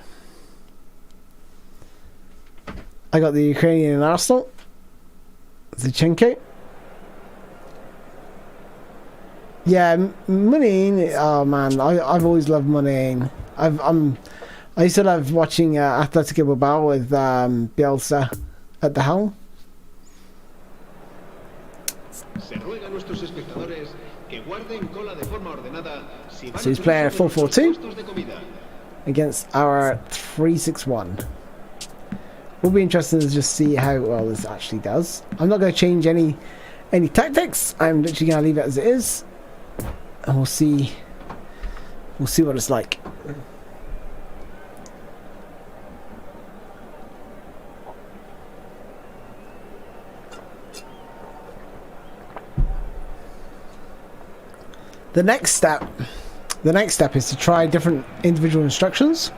I got the Ukrainian in Arsenal. Zichenko. Yeah, Muneen. Oh man, I've always loved Muneen. I used to love watching Atletico Bilbao with Bielsa at the helm. So he's playing a 4-4-2 against our 3-6-1. We'll be interested to just see how well this actually does. I'm not going to change any tactics. I'm literally going to leave it as it is, and we'll see what it's like. The next step is to try different individual instructions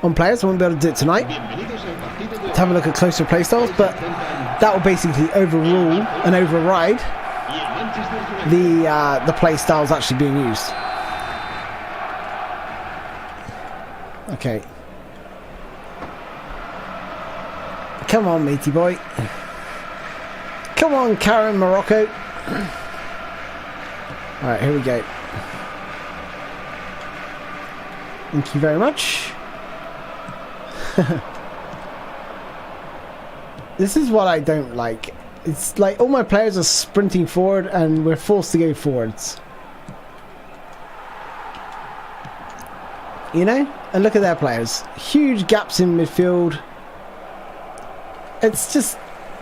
on players. I won't be able to do it tonight to have a look at closer playstyles, but that will basically overrule and override the playstyles actually being used. Okay. Come on, matey boy. Come on, Karen Morocco. Alright, here we go. Thank you very much. This is what I don't like. It's like all my players are sprinting forward and we're forced to go forwards. You know? And look at their players. Huge gaps in midfield. It's just...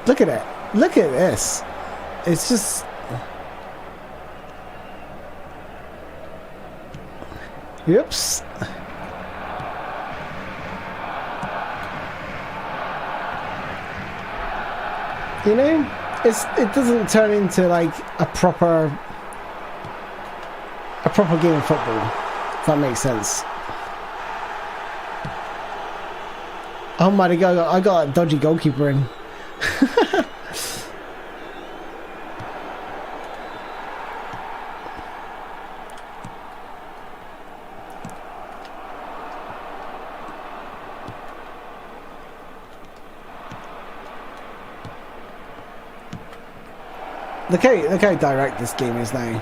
Look at it. Look at this. It's just... Oops. You know, it doesn't turn into like a proper game of football. If that makes sense. Oh my god, I got a dodgy goalkeeper in. Look how direct this game is now.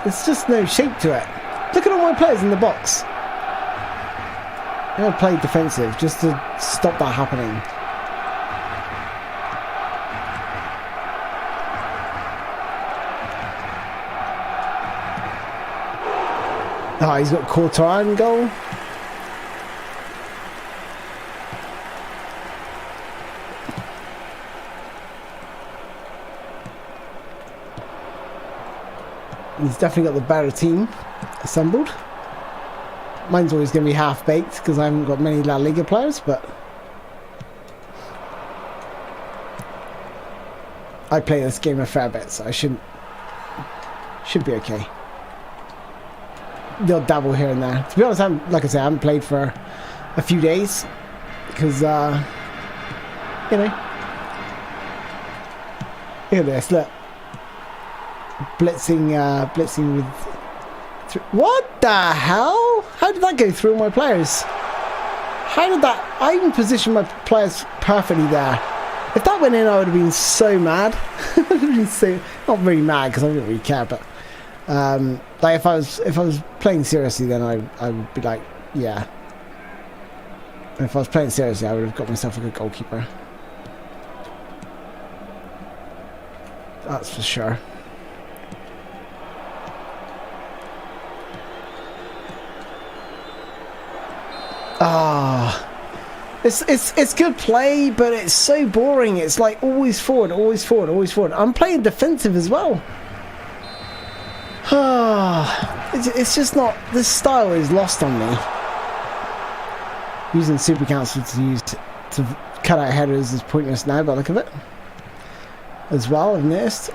There's just no shape to it. Look at all my players in the box. I'm going to play defensive just to stop that happening. Oh, he's got Courtois in goal. He's definitely got the better team assembled. Mine's always going to be half-baked because I haven't got many La Liga players, but I play this game a fair bit, so I should be okay. They'll dabble here and there. To be honest, like I said, I haven't played for a few days because, you know, look at this, look. Blitzing with... What the hell? How did that go through all my players? How did that... I even positioned my players perfectly there. If that went in, I would have been so mad. I would have been so... Not really mad, because I didn't really care, but... like, if I was playing seriously, then I would be like, yeah. And if I was playing seriously, I would have got myself a good goalkeeper. That's for sure. Ah, it's good play, but it's so boring. It's like always forward, always forward, always forward. I'm playing defensive as well. Ah, it's just not. This style is lost on me. Using Super Council to cut out headers is pointless now by the look of it. As well, I've noticed.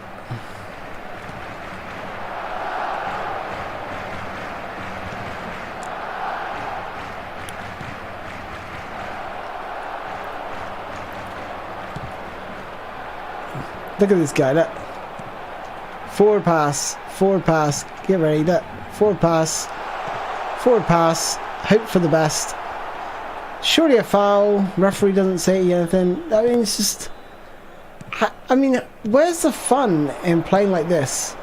Look at this guy, look. Forward pass, get ready, look. Forward pass, hope for the best. Surely a foul, referee doesn't say anything. I mean, it's just... I mean, where's the fun in playing like this?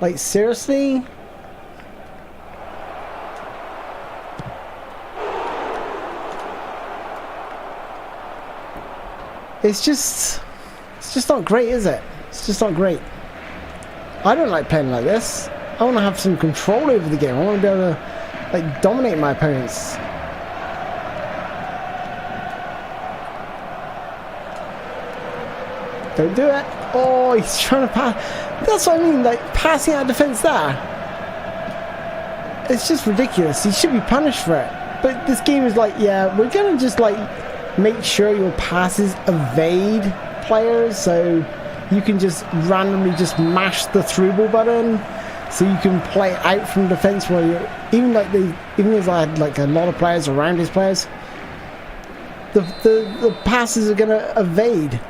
Like, seriously? It's just not great, is it? It's just not great. I don't like playing like this. I want to have some control over the game. I want to be able to, like, dominate my opponents. Don't do it. Oh, he's trying to pass. That's what I mean, like, passing out of defense there. It's just ridiculous. He should be punished for it. But this game is like, yeah, we're going to just, like, make sure your passes evade players, so you can just randomly just mash the through ball button, so you can play out from defense where you're even as I had like a lot of players around his players, the passes are going to evade,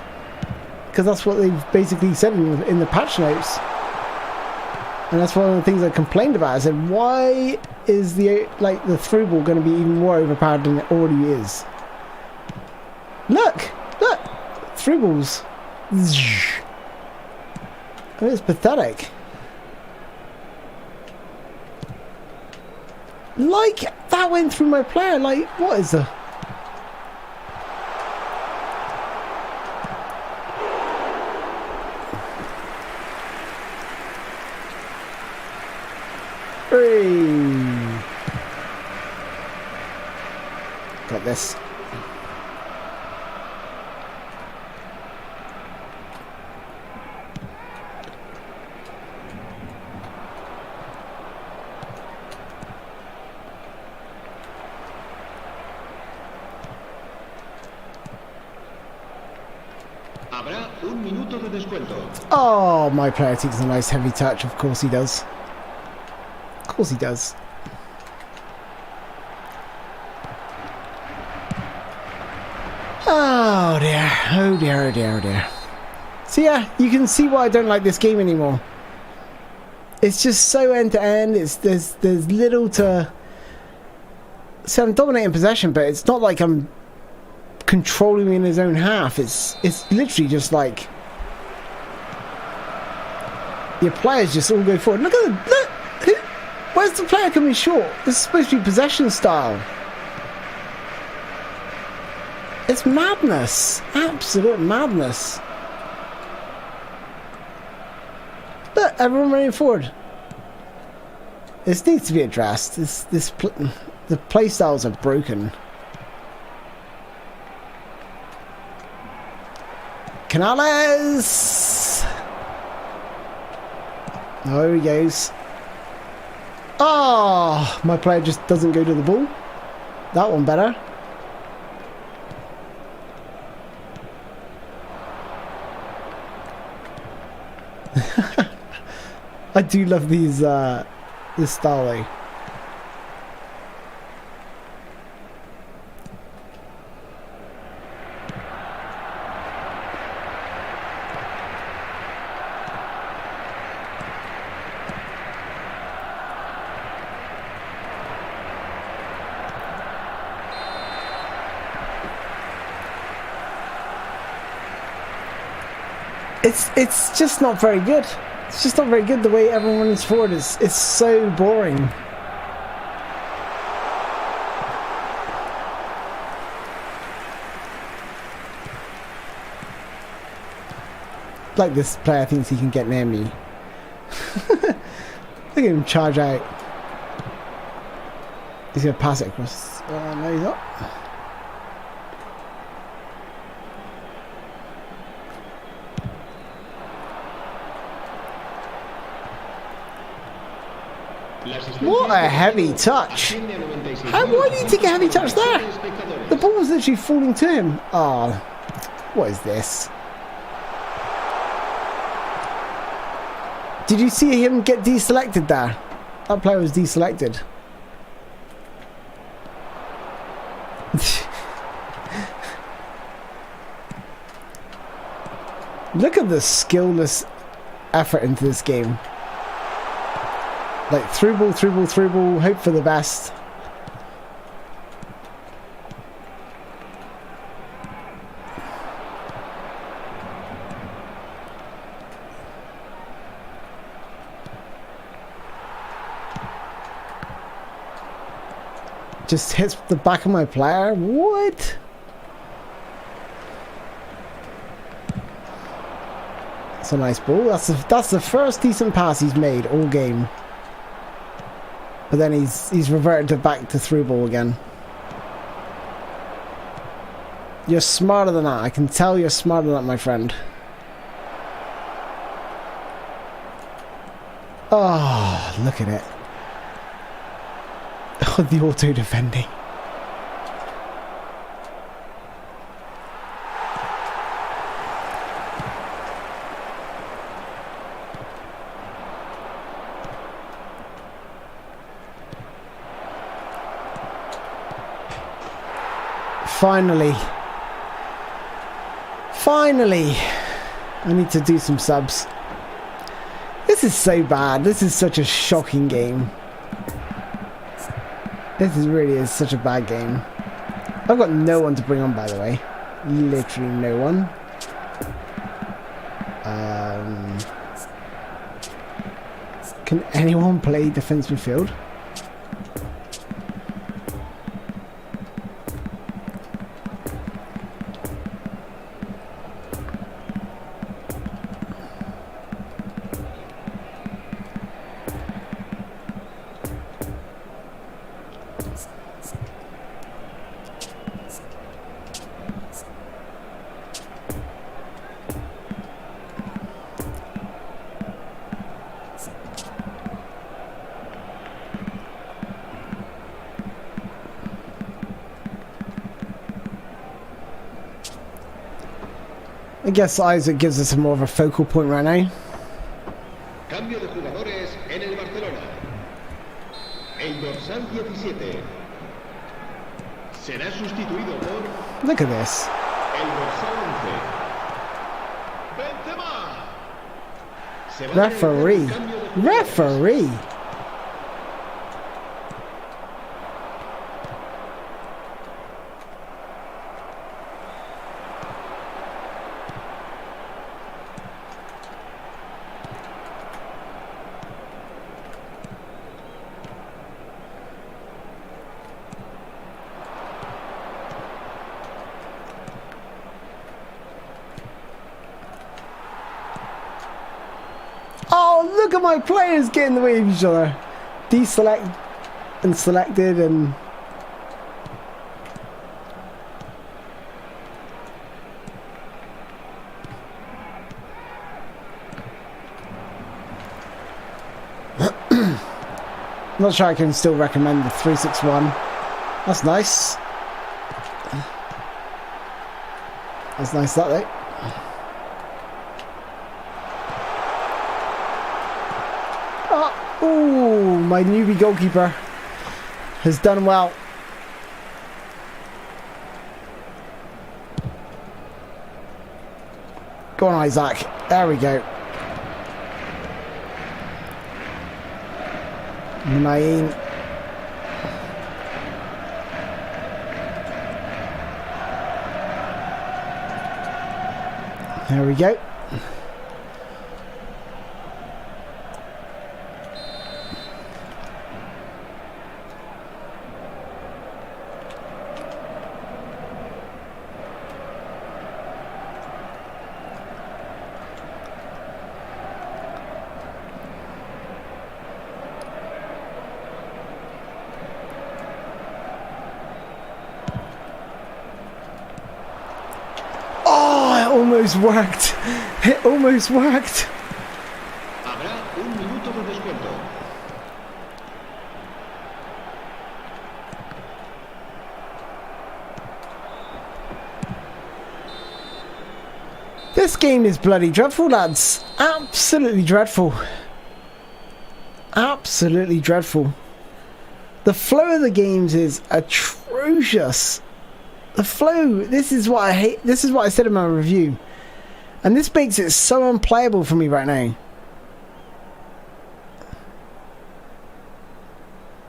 because that's what they've basically said in the patch notes, and that's one of the things I complained about. I said, why is the through ball going to be even more overpowered than it already is? Look, through balls. I mean, it's pathetic. Like, that went through my player. Like, what is the... Hey. Got this. Habrá un minuto de descuento. Oh, my player takes a nice heavy touch. Of course he does. Of course he does. Oh dear. Oh dear, oh dear, oh dear. So yeah, you can see why I don't like this game anymore. It's just so end to end. There's little to. So I'm dominating possession, but it's not like I'm controlling him in his own half. It's literally just like your players just all go forward. Look at them. Look, where's the player coming short? This is supposed to be possession style. It's madness, absolute madness. Look, everyone running forward. This needs to be addressed. The play styles are broken. Canales. There he goes. Oh, my player just doesn't go to the ball. That one better. I do love these this style though. It's just not very good. It's just not very good the way everyone runs forward. It's so boring. Like this player thinks he can get near me. Look at him charge out. He's going to pass it across. No, he's not. What a heavy touch. Why do you take a heavy touch there? The ball was literally falling to him. Oh, what is this? Did you see him get deselected there? That player was deselected. Look at the skillless effort into this game. Like through ball, through ball, through ball, hope for the best. Just hits the back of my player. What? That's a nice ball. That's the first decent pass he's made all game. But then he's reverted back to through ball again. You're smarter than that. I can tell you're smarter than that, my friend. Oh, look at it. Oh, the auto defending. Finally. Finally. I need to do some subs. This is so bad. This is such a shocking game. This really is such a bad game. I've got no one to bring on, by the way. Literally no one. Can anyone play defense midfield? I guess Isaac gives us more of a focal point right now. Cambio de jugadores en el Barcelona. El dorsal 17 será sustituido por Look at this. el dorsal 11. Benzema. Se va a Referee. realizar un cambio de jugadores. Referee. Oh, look at my players getting in the way of each other. Deselect and selected and... I'm not sure I can still recommend the 361. That's nice. That's nice, that though. Oh, my newbie goalkeeper has done well. Go on, Isaac. There we go. Naeem. There we go. Almost worked. It almost worked. Habrá un minuto de descuento. This game is bloody dreadful, lads. Absolutely dreadful. Absolutely dreadful. The flow of the games is atrocious. The flow, this is what I hate. This is what I said in my review. And this makes it so unplayable for me right now.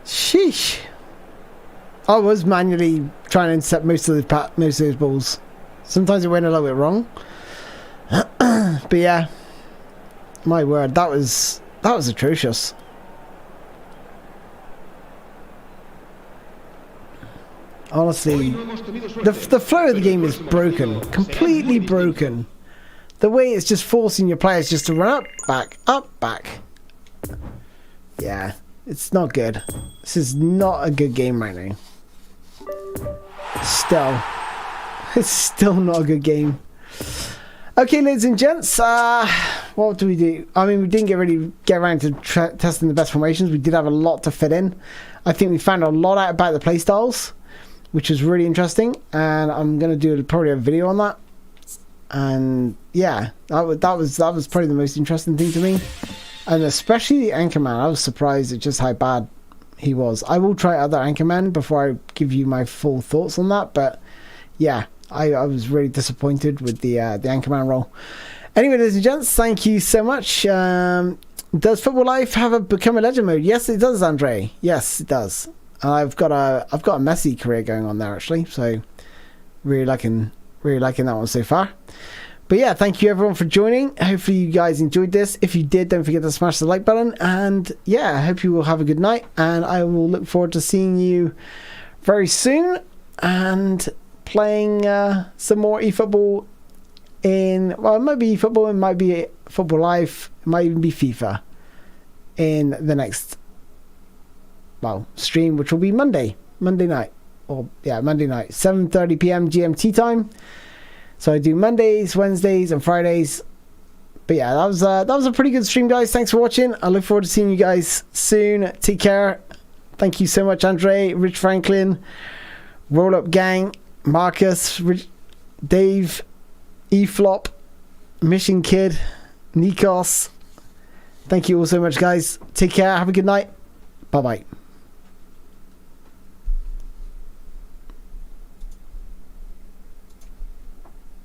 Sheesh. I was manually trying to intercept most of those balls. Sometimes it went a little bit wrong. But yeah. My word, that was atrocious. Honestly, the flow of the game is broken. Completely broken. The way it's just forcing your players just to run up, back. Yeah, it's not good. This is not a good game right now. Still. It's still not a good game. Okay, ladies and gents, what do we do? I mean, we didn't really get around to testing the best formations. We did have a lot to fit in. I think we found a lot out about the playstyles, which is really interesting, and I'm gonna do probably a video on that. And yeah, that was probably the most interesting thing to me, and especially the Anchorman. I was surprised at just how bad he was. I will try other Anchorman before I give you my full thoughts on that, but yeah, I was really disappointed with the Anchorman role. Anyway, ladies and gents, thank you so much. Does Football Life have a Become a Legend mode? Yes, it does, Andre. Yes, it does. I've got a Messi career going on there actually, so really liking that one so far. But yeah, thank you everyone for joining. Hopefully you guys enjoyed this. If you did, don't forget to smash the like button. And yeah, I hope you will have a good night. And I will look forward to seeing you very soon and playing some more eFootball in, well, it might be eFootball, it might be Football Life, it might even be FIFA in the next, well, stream, which will be Monday night. Or yeah, Monday night, 7:30 p.m. GMT time. So I do Mondays, Wednesdays, and Fridays. But yeah, that was a pretty good stream, guys. Thanks for watching. I look forward to seeing you guys soon. Take care. Thank you so much, Andre, Rich Franklin, Roll Up Gang, Marcus, Dave, eFlop, Mission Kid, Nikos. Thank you all so much, guys. Take care. Have a good night. Bye-bye.